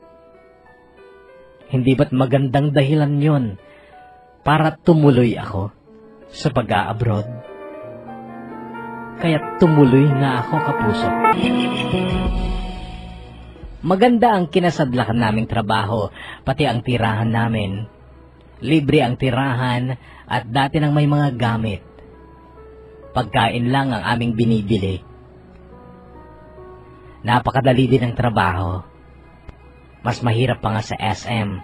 Hindi ba't magandang dahilan yon para tumuloy ako sa pag-a-abroad? Kaya tumuloy na ako, kapuso. Maganda ang kinasadlakan naming trabaho, pati ang tirahan namin. Libre ang tirahan at dati nang may mga gamit. Pagkain lang ang aming binibili. Napakadali din ang trabaho. Mas mahirap pa nga sa SM.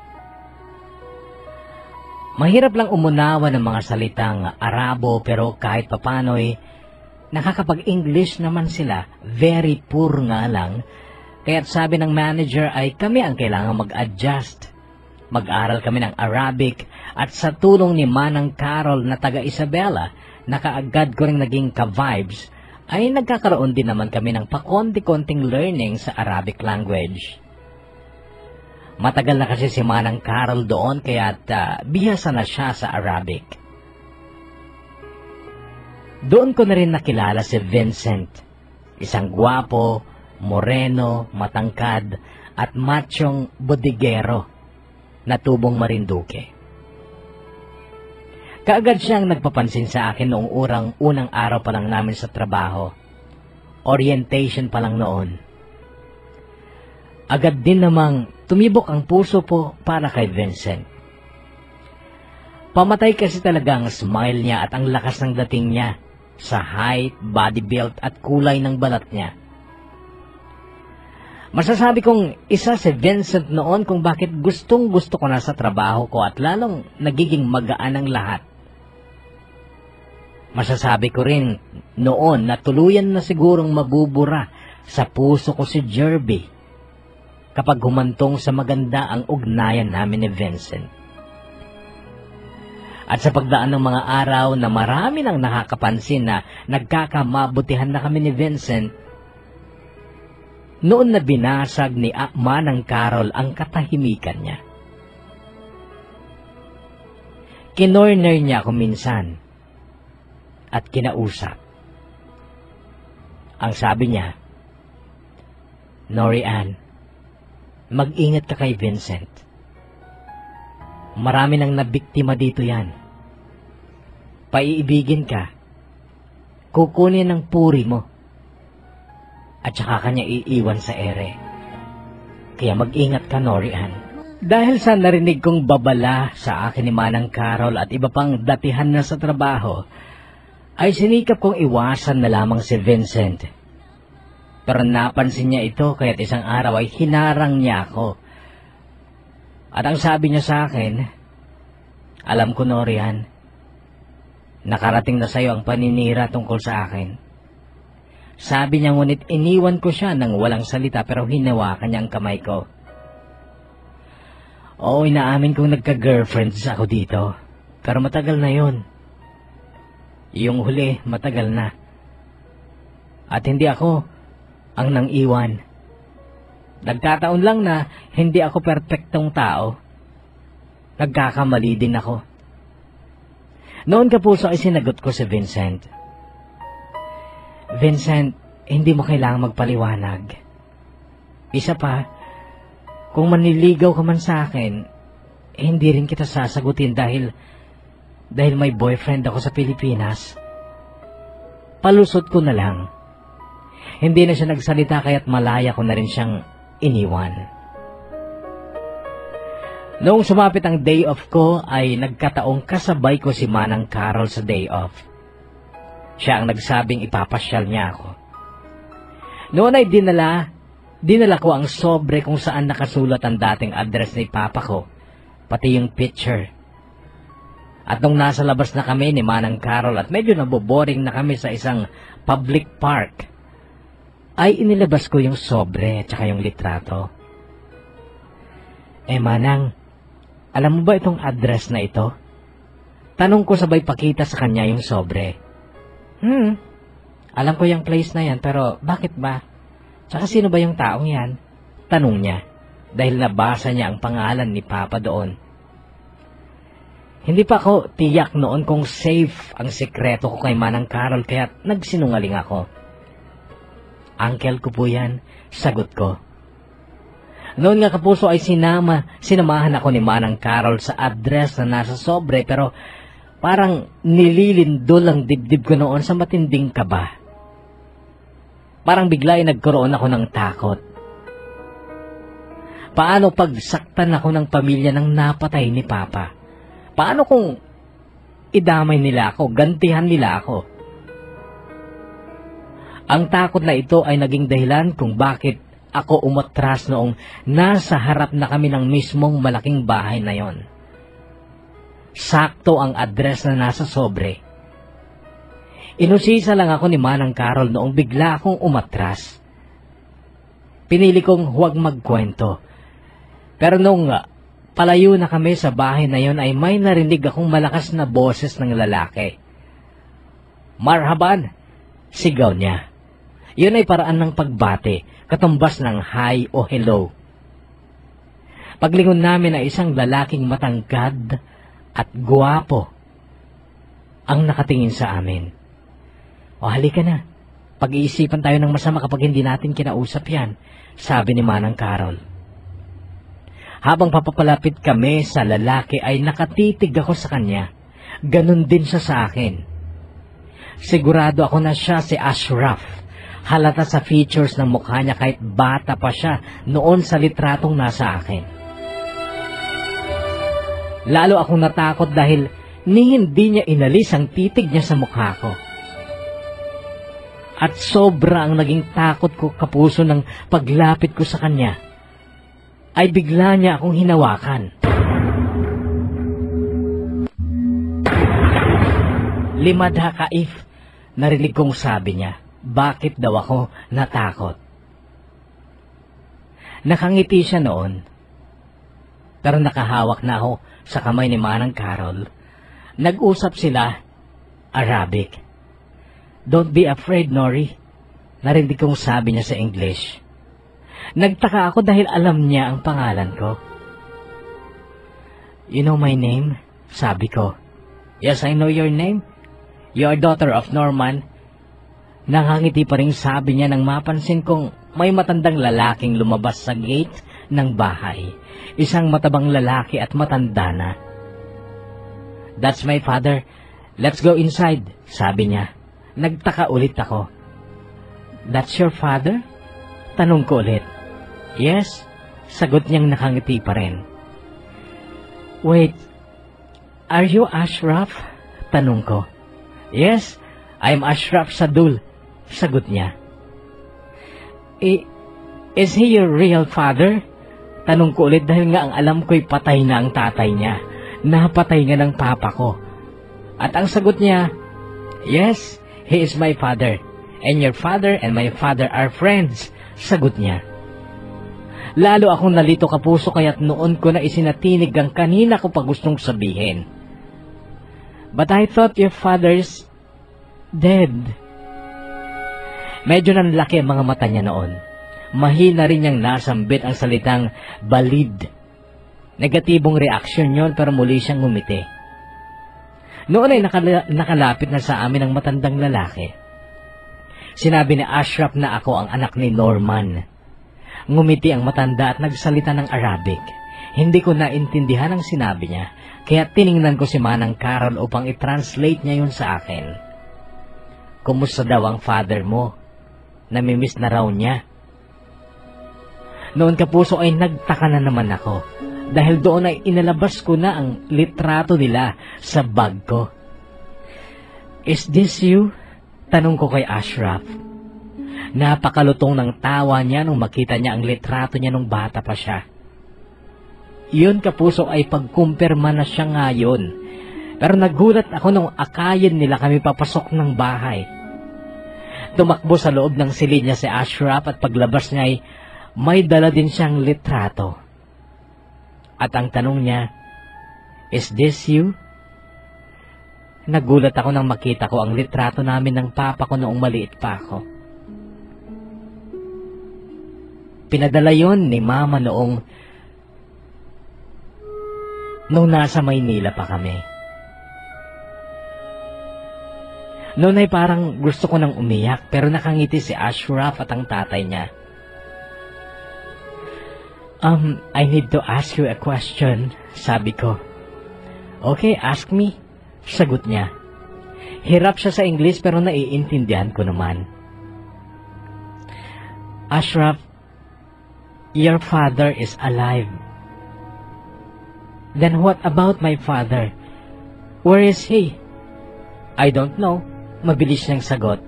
Mahirap lang umunawa ng mga salitang Arabo pero kahit papano'y nakakapag-English naman sila. Very poor nga lang. Kaya't sabi ng manager ay kami ang kailangan mag-adjust. Mag-aral kami ng Arabic at sa tulong ni Manang Carol na taga Isabela na kaagad ko rin naging ka-vibes ay nagkakaroon din naman kami ng pakonti-konting learning sa Arabic language. Matagal na kasi si Manang Carol doon kaya't bihasa na siya sa Arabic. Doon ko na rin nakilala si Vincent, isang gwapo, moreno, matangkad, at machong bodigero na tubong Marinduque. Kaagad siyang nagpapansin sa akin noong unang araw pa lang namin sa trabaho. Orientation pa lang noon. Agad din namang tumibok ang puso po para kay Vincent. Pamatay kasi talaga ang smile niya at ang lakas ng dating niya sa height, body build at kulay ng balat niya. Masasabi kong isa si Vincent noon kung bakit gustong-gusto ko na sa trabaho ko at lalong nagiging magaan ang lahat. Masasabi ko rin noon na tuluyan na sigurong mabubura sa puso ko si Jerby kapag humantong sa maganda ang ugnayan namin ni Vincent. At sa pagdaan ng mga araw na marami nang nakakapansin na nagkakamabutihan na kami ni Vincent, noon na binasag ni Manang Carol ang katahimikan niya. Kinorner niya ako minsan at kinausap. Ang sabi niya, "Norian, mag-ingat ka kay Vincent. Marami nang nabiktima dito yan. Paiibigin ka. Kukunin ang puri mo. At saka kanya iiwan sa ere. Kaya mag-ingat ka, Norian." Dahil sa narinig kong babala sa akin ni Manang Carol at iba pang datihan na sa trabaho, ay sinikap kong iwasan na lamang si Vincent. Pero napansin niya ito kaya't isang araw ay hinarang niya ako. At ang sabi niya sa akin, "Alam ko, Norian, nakarating na sa'yo ang paninira tungkol sa akin." Sabi niya ngunit iniwan ko siya ng walang salita pero hinawakan niya ang kamay ko. Oo, inaamin kong nagka-girlfriends ako dito. Pero matagal na yon. Yung huli, matagal na. At hindi ako ang nang iwan. Nagkataon lang na hindi ako perpektong tao. Nagkakamali din ako. Noon kapuso ay sinagot ko si Vincent. "Vincent, hindi mo kailangang magpaliwanag. Isa pa, kung manliligaw ka man sa akin, hindi rin kita sasagutin dahil may boyfriend ako sa Pilipinas." Palusot ko na lang. Hindi na siya nagsalita kaya't malaya ko na rin siyang iniwan. Noong sumapit ang day off ko ay nagkataong kasabay ko si Manang Carol sa day off. Siya ang nagsabing ipapasyal niya ako. Noon ay dinala ko ang sobre kung saan nakasulat ang dating address ni Papa ko, pati yung picture. At nung nasa labas na kami ni Manang Carol at medyo naboboring na kami sa isang public park, ay inilabas ko yung sobre at saka yung litrato. Manang, alam mo ba itong address na ito? Tanong ko sabay pakita sa kanya yung sobre. Alam ko yung place na yan pero bakit ba? Tsaka sino ba yung taong yan? Tanong niya dahil nabasa niya ang pangalan ni Papa doon. Hindi pa ako tiyak noon kung safe ang sekreto ko kay Manang Carol kaya nagsinungaling ako. Uncle ko po yan, sagot ko. Noon nga kapuso ay sinamahan ako ni Manang Carol sa address na nasa sobre pero parang nililindol ang dibdib ko noon sa matinding kaba. Parang bigla ay nagkaroon ako ng takot. Paano pag saktan ako ng pamilya ng napatay ni Papa? Paano kung idamay nila ako, gantihan nila ako? Ang takot na ito ay naging dahilan kung bakit ako umatras noong nasa harap na kami ng mismong malaking bahay na yon. Sakto ang address na nasa sobre. Inusisa lang ako ni Manang Carol noong bigla akong umatras. Pinili kong huwag magkwento. Pero noong palayo na kami sa bahay na yon ay may narinig akong malakas na boses ng lalaki. Marhaban! Sigaw niya. Yun ay paraan ng pagbate, katumbas ng hi o hello. Paglingon namin ay isang lalaking matangkad at guwapo ang nakatingin sa amin. O halika na, pag-iisipan tayo ng masama kapag hindi natin kinausap yan, sabi ni Manang Carol. Habang papapalapit kami sa lalaki ay nakatitig ako sa kanya. Ganon din siya sa akin. Sigurado ako na siya si Ashraf. Halata sa features ng mukha niya kahit bata pa siya noon sa litratong nasa akin. Lalo akong natakot dahil hindi niya inalis ang titig niya sa mukha ko. At sobra ang naging takot ko kapuso ng paglapit ko sa kanya. Ay bigla niya akong hinawakan. Limadha kaif, narinig kong sabi niya. Bakit daw ako natakot? Nakangiti siya noon. Pero nakahawak na ako sa kamay ni Manang Carol. Nag-usap sila Arabic. Don't be afraid, Nori. Narinig kong sabi niya sa English. Nagtaka ako dahil alam niya ang pangalan ko. You know my name? Sabi ko. Yes, I know your name. You are daughter of Norman. Nakangiti pa rin sabi niya nang mapansin kong may matandang lalaking lumabas sa gate ng bahay. Isang matabang lalaki at matanda na. That's my father. Let's go inside, sabi niya. Nagtaka ulit ako. That's your father? Tanong ko ulit. Yes, sagot niyang nakangiti pa rin. Wait, are you Ashraf? Tanong ko. Yes, I'm Ashraf Sadul, sagot niya. Is he your real father? Tanong ko ulit dahil nga ang alam ko'y patay na ang tatay niya. Napatay nga ng papa ko. At ang sagot niya, yes, he is my father. And your father and my father are friends, sagot niya. Lalo akong nalito kapuso kaya't noon ko na isinatinig ang kanina ko pa gustong sabihin. But I thought your father's dead. Medyo nanlaki ang mga mata niya noon. Mahina rin niyang nasambit ang salitang balid. Negatibong reaksyon yon pero muli siyang ngumiti. Noon ay nakalapit na sa amin ang matandang lalaki. Sinabi ni Ashraf na ako ang anak ni Norman. Ngumiti ang matanda at nagsalita ng Arabic. Hindi ko naintindihan ang sinabi niya, kaya tiningnan ko si Manang Carol upang i-translate niya yun sa akin. Kumusta daw ang father mo? Namimiss na raw niya. Noon kapuso ay nagtaka na naman ako, dahil doon ay inalabas ko na ang litrato nila sa bag ko. Is this you? Tanong ko kay Ashraf. Napakalutong ng tawa niya nung makita niya ang litrato niya nung bata pa siya. Yun kapuso ay pagkumpirma na siya ngayon. Pero nagulat ako nung akayin nila kami papasok ng bahay. Tumakbo sa loob ng silid niya si Ashraf at paglabas niya ay may dala din siyang litrato. At ang tanong niya, is this you? Nagulat ako nang makita ko ang litrato namin ng papa ko noong maliit pa ako. Pinadala yon ni Mama noong nasa Maynila pa kami. Noon ay parang gusto ko nang umiyak, pero nakangiti si Ashraf at ang tatay niya. I need to ask you a question, sabi ko. Okay, ask me, sagot niya. Hirap siya sa English pero naiintindihan ko naman. Ashraf, your father is alive. Then what about my father? Where is he? I don't know. Mabilis niyang sagot.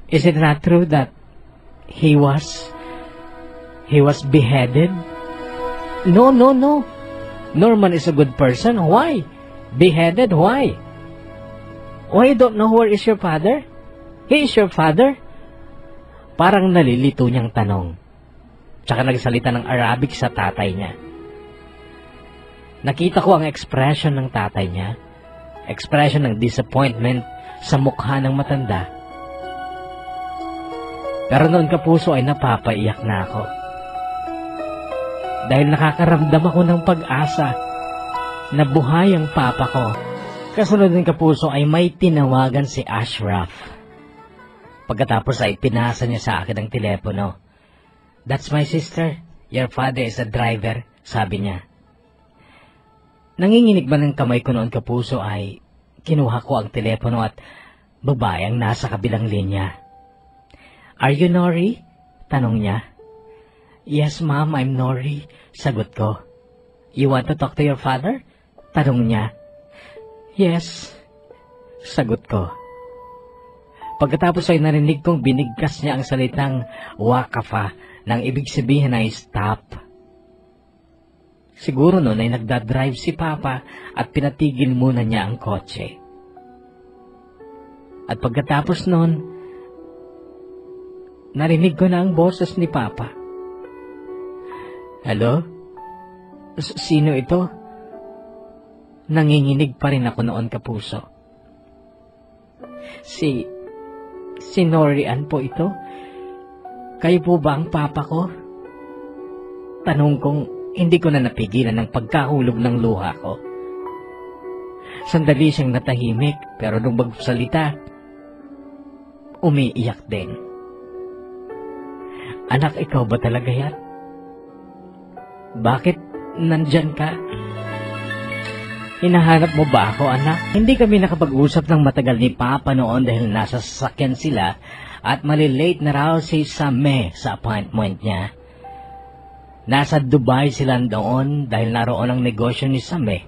Is it not true that he was beheaded? No. Norman is a good person. Why? Beheaded? Why? Why you don't know where is your father? He is your father? Parang nalilito niyang tanong. Tsaka nagsalita ng Arabic sa tatay niya. Nakita ko ang expression ng tatay niya. Expression ng disappointment sa mukha ng matanda. Pero noon kapuso ay napapaiyak na ako. Dahil nakakaramdam ako ng pag-asa na buhay ang papa ko. Kasunod ng kapuso ay may tinawagan si Ashraf. Pagkatapos ay pinasa niya sa akin ang telepono. That's my sister. Your father is a driver, sabi niya. Nanginginig ba ng kamay ko noon kapuso ay kinuha ko ang telepono at babae ang nasa kabilang linya. Are you Nori? Tanong niya. Yes ma'am, I'm Nori, sagot ko. You want to talk to your father? Tanong niya. Yes, sagot ko. Pagkatapos ay narinig kong binigkas niya ang salitang wakafa nang ibig sabihin ay stop. Siguro noon ay nagdadrive si Papa at pinatigil muna niya ang kotse. At pagkatapos noon, narinig ko na ang boses ni Papa. Hello? Sino ito? Nanginginig pa rin ako noon kapuso. Si Norian po ito? Kayo po ba ang Papa ko? Tanong kong hindi ko na napigilan ng pagkahulog ng luha ko. Sandali siyang natahimik, pero nung magsalita, umiiyak din. Anak, ikaw ba talaga yan? Bakit nandyan ka? Hinahanap mo ba ako, anak? Hindi kami nakapag-usap ng matagal ni Papa noon dahil nasa sasakyan sila at malilate na raw si Sameh sa appointment niya. Nasa Dubai sila doon dahil naroon ang negosyo ni Sameh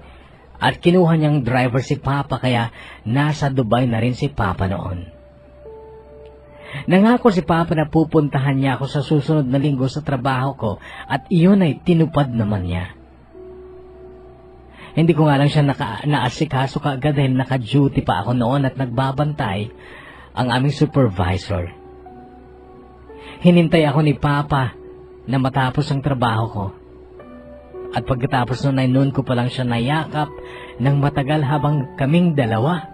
at kinuha niyang driver si Papa kaya nasa Dubai na rin si Papa noon. Nangako si Papa na pupuntahan niya ako sa susunod na linggo sa trabaho ko at iyon ay tinupad naman niya. Hindi ko nga lang siya naasikaso kaagad dahil naka-duty pa ako noon at nagbabantay ang aming supervisor. Hinintay ako ni Papa na matapos ang trabaho ko. At pagkatapos nun ay noon ko pa lang siya nayakap ng matagal habang kaming dalawa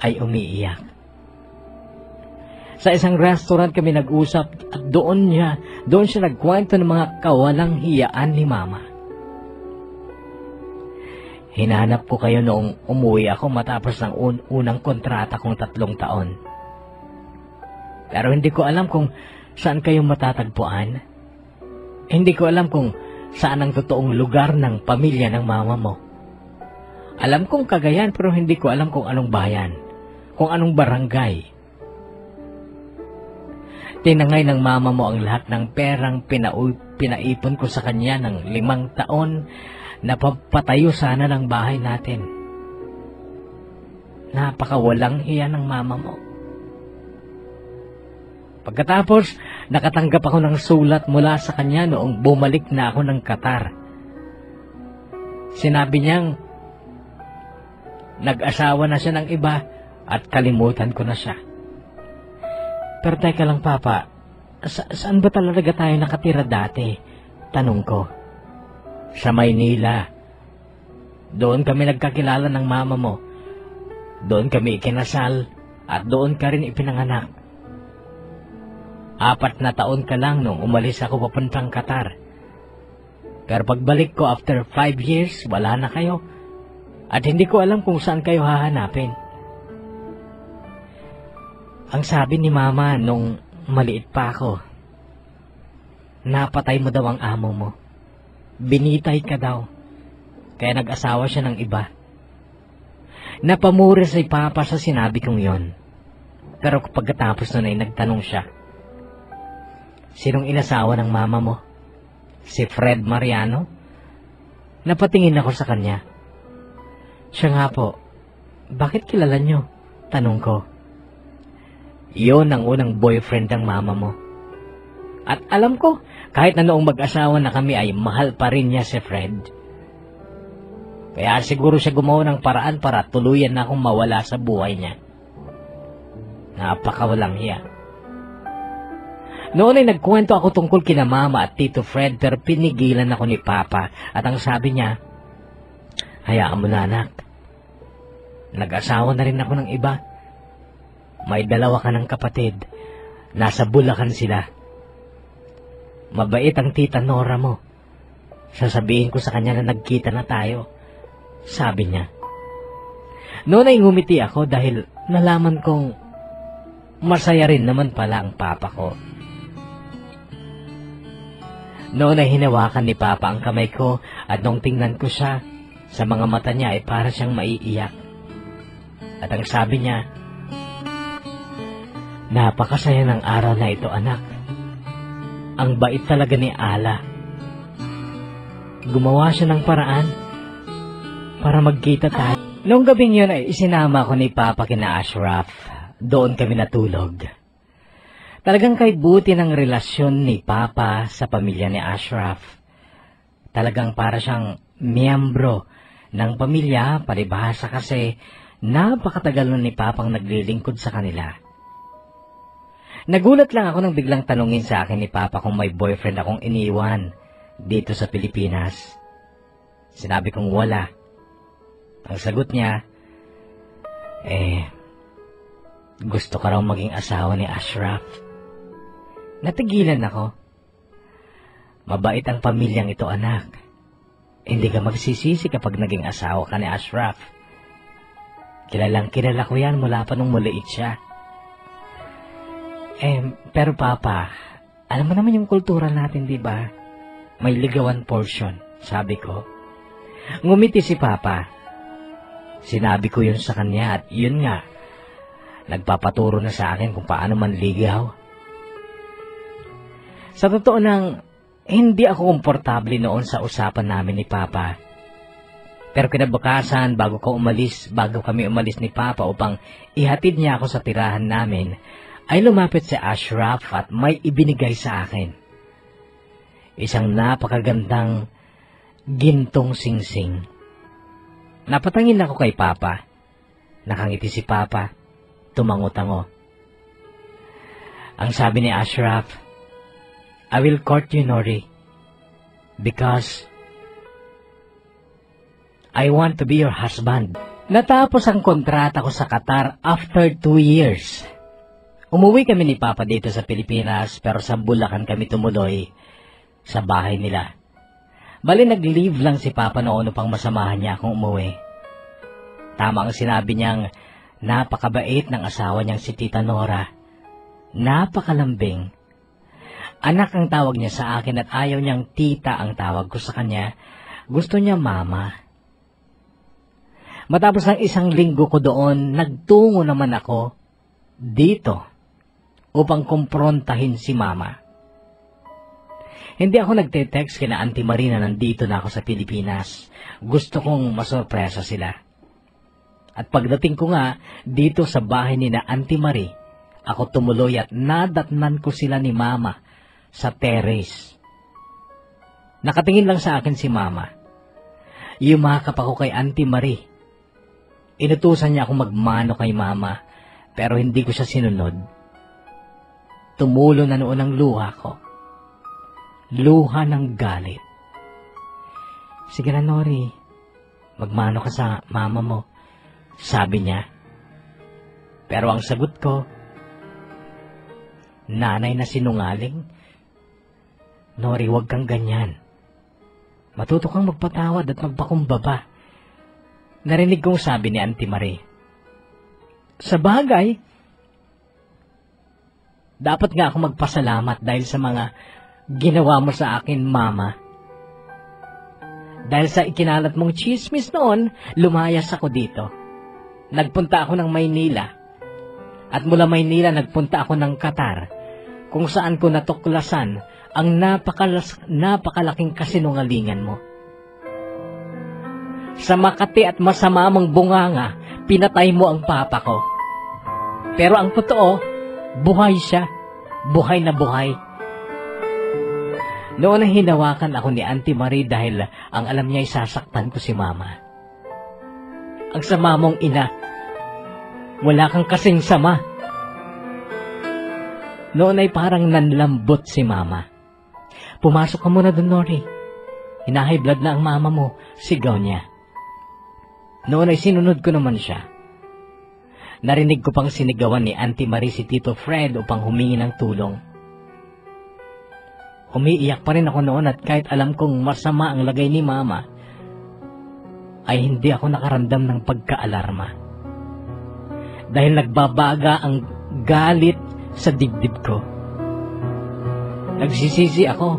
ay umiiyak. Sa isang restaurant kami nag-usap at doon siya nagkwento ng mga kawalang hiyaan ni Mama. Hinanap ko kayo noong umuwi ako matapos ng unang kontrata kong 3 taon. Pero hindi ko alam kung saan kayo matatagpuan? Hindi ko alam kung saan ang totoong lugar ng pamilya ng mama mo. Alam kong Cagayan pero hindi ko alam kung anong bayan, kung anong barangay. Tinangay ng mama mo ang lahat ng perang pinaipon ko sa kanya ng 5 taon na papatayo sana ng bahay natin. Napakawalang hiya ng mama mo. Pagkatapos, nakatanggap ako ng sulat mula sa kanya noong bumalik na ako ng Qatar. Sinabi niyang nag-asawa na siya ng iba at kalimutan ko na siya. Pero teka lang, Papa, saan ba talaga tayo nakatira dati? Tanong ko. Sa Maynila. Doon kami nagkakilala ng mama mo. Doon kami ikinasal at doon ka rin ipinanganak. 4 na taon ka lang nung umalis ako papuntang Qatar. Pero pagbalik ko after 5 years, wala na kayo. At hindi ko alam kung saan kayo hahanapin. Ang sabi ni Mama nung maliit pa ako, napatay mo daw ang amo mo. Binitay ka daw. Kaya nag-asawa siya ng iba. Napamura si Papa sa sinabi kong yon. Pero pagkatapos nun ay nagtanong siya, sinong inasawa ng mama mo? Si Fred Mariano? Napatingin ako sa kanya. Siya nga po. Bakit kilala nyo? Tanong ko. Yon ang unang boyfriend ng mama mo. At alam ko, kahit na noong mag-asawa na kami ay mahal pa rin niya si Fred. Kaya siguro siya gumawa ng paraan para tuluyan na akong mawala sa buhay niya. Napakawalang hiya. Noon ay nagkwento ako tungkol kina Mama at Tito Fred pero pinigilan ako ni Papa at ang sabi niya, hayaan mo na anak. Nag-asawa na rin ako ng iba. May 2 ka ng kapatid. Nasa Bulacan sila. Mabait ang tita Nora mo. Sasabihin ko sa kanya na nagkita na tayo. Sabi niya. Noon ay ngumiti ako dahil nalaman kong masaya rin naman pala ang papa ko. Noon ay hinawakan ni Papa ang kamay ko at nung tingnan ko siya, sa mga mata niya ay para siyang maiiyak. At ang sabi niya, napakasaya ng araw na ito anak. Ang bait talaga ni Ala. Gumawa siya ng paraan para magkita tayo. Noong gabing yun ay isinama ko ni Papa kina Ashraf. Doon kami natulog. Talagang kay buti ng relasyon ni Papa sa pamilya ni Ashraf. Talagang para siyang miyembro ng pamilya, palibhasa kasi napakatagal na ni Papang naglilingkod sa kanila. Nagulat lang ako nang biglang tanungin sa akin ni Papa kung may boyfriend akong iniwan dito sa Pilipinas. Sinabi kong wala. Ang sagot niya, gusto ka raw maging asawa ni Ashraf. Natigilan ako. Mabait ang pamilyang ito anak. Hindi ka magsisisi kapag naging asawa ka ni Ashraf. Kilalang kilala ko yan mula pa nung maliit siya. Pero Papa, alam mo naman yung kultura natin, di ba? May ligawan portion, sabi ko. Ngumiti si Papa. Sinabi ko yun sa kanya at yun nga, nagpapaturo na sa akin kung paano manligaw. Sa totoo lang, hindi ako komportable noon sa usapan namin ni Papa. Pero kinabukasan, bago kami umalis ni Papa upang ihatid niya ako sa tirahan namin, ay lumapit si Ashraf at may ibinigay sa akin. Isang napakagandang gintong singsing. Napatangin ako kay Papa. Nakangiti si Papa. Tumango-tango. Ang sabi ni Ashraf, I will court you, Nori, because I want to be your husband. Natapos ang kontrata ko sa Qatar after 2 years. Umuwi kami ni Papa dito sa Pilipinas pero sa Bulacan kami tumuloy sa bahay nila. Bali nag-leave lang si Papa noon upang masamahan niya akong umuwi. Tama ang sinabi niyang napakabait ng asawa niyang si Tita Nora. Napakalambing. Anak ang tawag niya sa akin at ayaw niyang tita ang tawag ko sa kanya. Gusto niya mama. Matapos ng 1 linggo ko doon, nagtungo naman ako dito upang kumprontahin si Mama. Hindi ako nagte-text kina Auntie Marie na nandito na ako sa Pilipinas. Gusto kong masorpresa sila. At pagdating ko nga dito sa bahay ni na Auntie Marie, ako tumuloy at nadatnan ko sila ni Mama sa terrace. Nakatingin lang sa akin si Mama. Yumakap ako kay Auntie Marie. Inutusan niya akong magmano kay Mama, pero hindi ko siya sinunod. Tumulo na noon ang luha ko. Luha ng galit. Sige na, Nori, magmano ka sa mama mo, sabi niya. Pero ang sagot ko, nanay na sinungaling. Nori, huwag kang ganyan. Matuto kang magpatawad at magpakumbaba. Narinig kong sabi ni Auntie Marie. Sa bagay, Dapat nga ako magpasalamat dahil sa mga ginawa mo sa akin, Mama. Dahil sa ikinalat mong chismis noon, lumayas ako dito. Nagpunta ako ng Maynila. At mula Maynila, nagpunta ako ng Qatar, kung saan ko natuklasan ang napakalaking kasinungalingan mo. Sa makati at masama mong bunganga, pinatay mo ang papa ko. Pero ang totoo, buhay siya. Buhay na buhay. Noon na hinawakan ako ni Auntie Marie dahil ang alam niya ay sasaktan ko si Mama. Ang sama mong ina. Wala kang kasing sama. Noon ay parang nanlambot si Mama. Pumasok ka muna doon, Nori. Hinahay blood na ang mama mo, sigaw niya. Noon ay sinunod ko naman siya. Narinig ko pang sinigawan ni Auntie Marie si Tito Fred upang humingi ng tulong. Umiiyak pa rin ako noon at kahit alam kong masama ang lagay ni Mama, ay hindi ako nakaramdam ng pagkaalarma. Dahil nagbabaga ang galit sa dibdib ko. Nagsisisi ako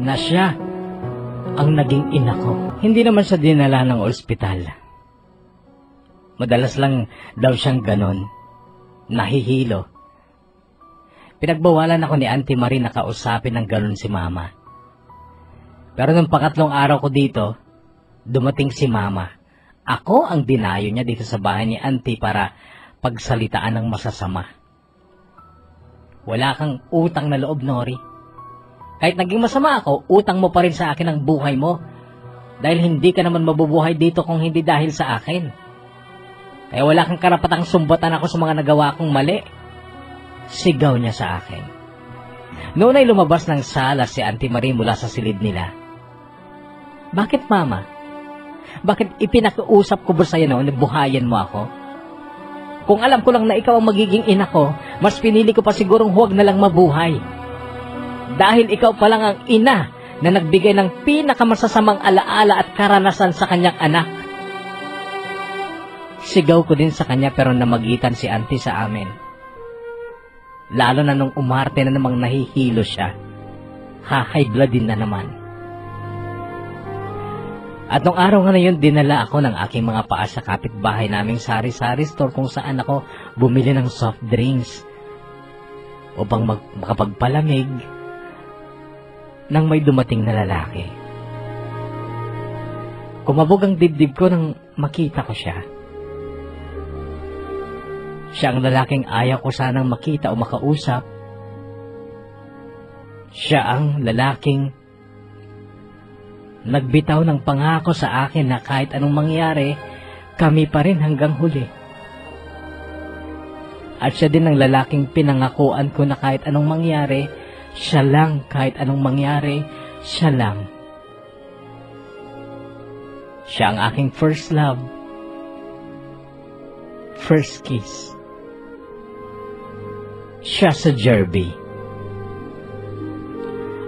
na siya ang naging ina ko. Hindi naman siya dinala ng ospital. Madalas lang daw siyang ganon. Nahihilo. Pinagbawalan ako ni Auntie Marie na kausapin ng ganon si Mama. Pero nung pangatlong araw ko dito, dumating si Mama. Ako ang dinayo niya dito sa bahay ni Auntie para pagsalitaan ng masasama. Wala kang utang na loob, Nori. Kahit naging masama ako, utang mo pa rin sa akin ang buhay mo. Dahil hindi ka naman mabubuhay dito kung hindi dahil sa akin. Kaya wala kang karapatang sumbatan ako sa mga nagawa kong mali. Sigaw niya sa akin. Noon ay lumabas ng sala si Auntie Marie mula sa silid nila. Bakit, Mama? Bakit ipinakiusap ko ba sa'yo noon na buhayan mo ako? Kung alam ko lang na ikaw ang magiging ina ko, mas pinili ko pa sigurong huwag na lang mabuhay. Dahil ikaw pa lang ang ina na nagbigay ng pinakamasasamang alaala at karanasan sa kanyang anak. Sigaw ko din sa kanya pero namagitan si Auntie sa amin. Lalo na nung umarte na namang nahihilo siya. High blood din na naman. At nung araw nga na yun, dinala ako ng aking mga paa sa kapitbahay naming sari-sari store kung saan ako bumili ng soft drinks upang makapagpalamig nang may dumating na lalaki. Kumabog ang dibdib ko nang makita ko siya. Siya ang lalaking ayaw ko sanang makita o makausap. Siya ang lalaking nagbitaw ng pangako sa akin na kahit anong mangyari, kami pa rin hanggang huli. At siya din ang lalaking pinangakuan ko na kahit anong mangyari, siya lang. Kahit anong mangyari, siya lang. Siya ang aking first love. First kiss. Siya sa Jerby.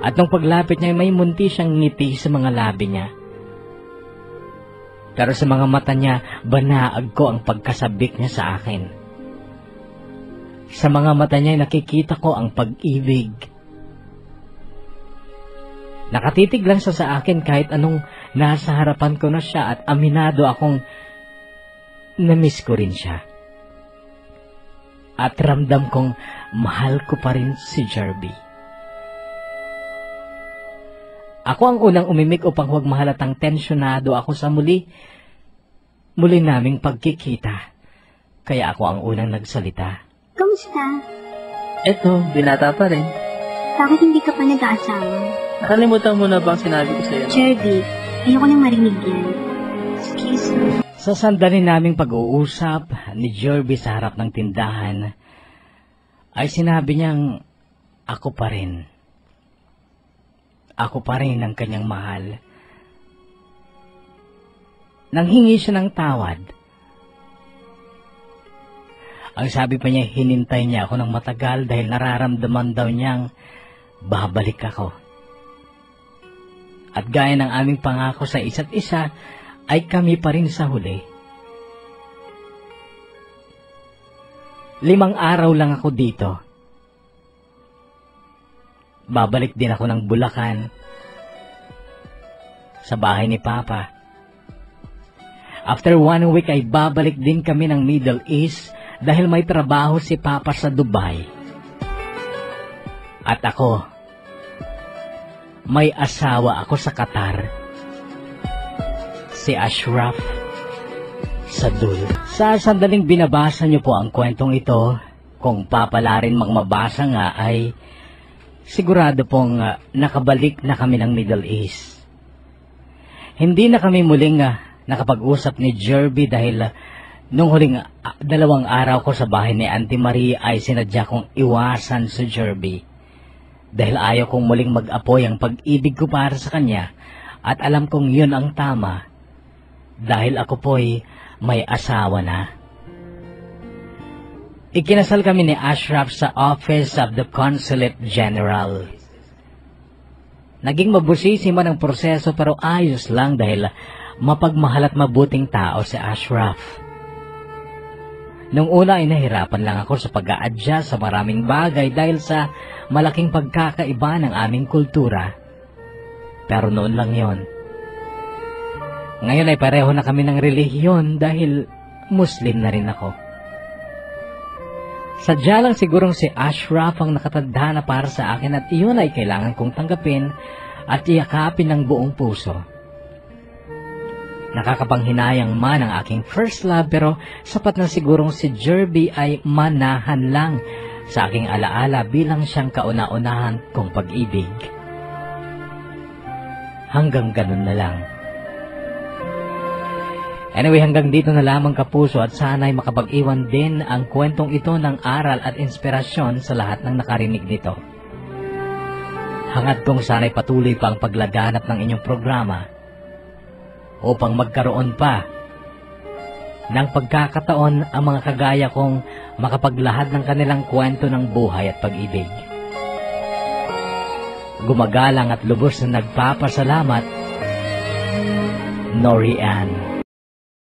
At nung paglapit niya, may munti siyang ngiti sa mga labi niya. Pero sa mga mata niya, banaag ko ang pagkasabik niya sa akin. Sa mga mata niya, nakikita ko ang pag-ibig. Nakatitig lang siya sa akin kahit anong nasa harapan ko na siya at aminado akong na-miss ko rin siya. At ramdam kong mahal ko pa rin si Jerby. Ako ang unang umimik upang huwag mahalatang tensyonado ako sa muli naming pagkikita. Kaya ako ang unang nagsalita. Kamusta? Eto, binata pa rin. Bakit hindi ka pa nag-aasawa? Nakalimutan mo na bang sinabi ko sa'yo? Jerby, ayoko nang marinig yan. Excuse me. Sa sandali naming pag-uusap ni Jerby sa harap ng tindahan, ay sinabi niyang ako pa rin. Ako pa rin ang kanyang mahal. Nanghingi siya ng tawad. Ang sabi pa niya, hinintay niya ako ng matagal dahil nararamdaman daw niyang babalik ako. At gaya ng aming pangako sa isa't isa, ay kami pa rin sa huli. 5 araw lang ako dito. babalik din ako ng Bulacan sa bahay ni Papa. After 1 week ay babalik din kami ng Middle East dahil may trabaho si Papa sa Dubai. At ako, may asawa ako sa Qatar. Si Ashraf Sadul. Sa sandaling binabasa niyo po ang kwentong ito, kung papalarin mabasa nga ay sigurado pong nakabalik na kami ng Middle East. Hindi na kami muling nakapag-usap ni Jerby dahil nung huling 2 araw ko sa bahay ni Auntie Marie ay sinadya kong iwasan si Jerby. Dahil ayaw kong muling mag-apoy ang pag-ibig ko para sa kanya at alam kong yun ang tama dahil ako po'y may asawa na. Ikinasal kami ni Ashraf sa Office of the Consulate General. Naging mabusisi man ang proseso pero ayos lang dahil mapagmahal at mabuting tao si Ashraf. Nung una ay nahirapan lang ako sa pag-a-adjust sa maraming bagay dahil sa malaking pagkakaiba ng aming kultura. Pero noon lang yon. Ngayon ay pareho na kami ng relihiyon dahil Muslim na rin ako. Sadya lang sigurong si Ashraf ang nakatadhana para sa akin at iyon ay kailangan kong tanggapin at iyakapin ng buong puso. Nakakapanghinayang man ang aking first love pero sapat na sigurong si Jerby ay manahan lang sa aking alaala bilang siyang kauna-unahan kong pag-ibig. Hanggang ganun na lang. Anyway, hanggang dito na lamang kapuso at sana'y makapag-iwan din ang kwentong ito ng aral at inspirasyon sa lahat ng nakarinig nito. Hangad kong sana'y patuloy pa ang paglaganap ng inyong programa upang magkaroon pa ng pagkakataon ang mga kagaya kong makapaglahad ng kanilang kwento ng buhay at pag-ibig. Gumagalang at lubos na nagpapasalamat, Nori Ann.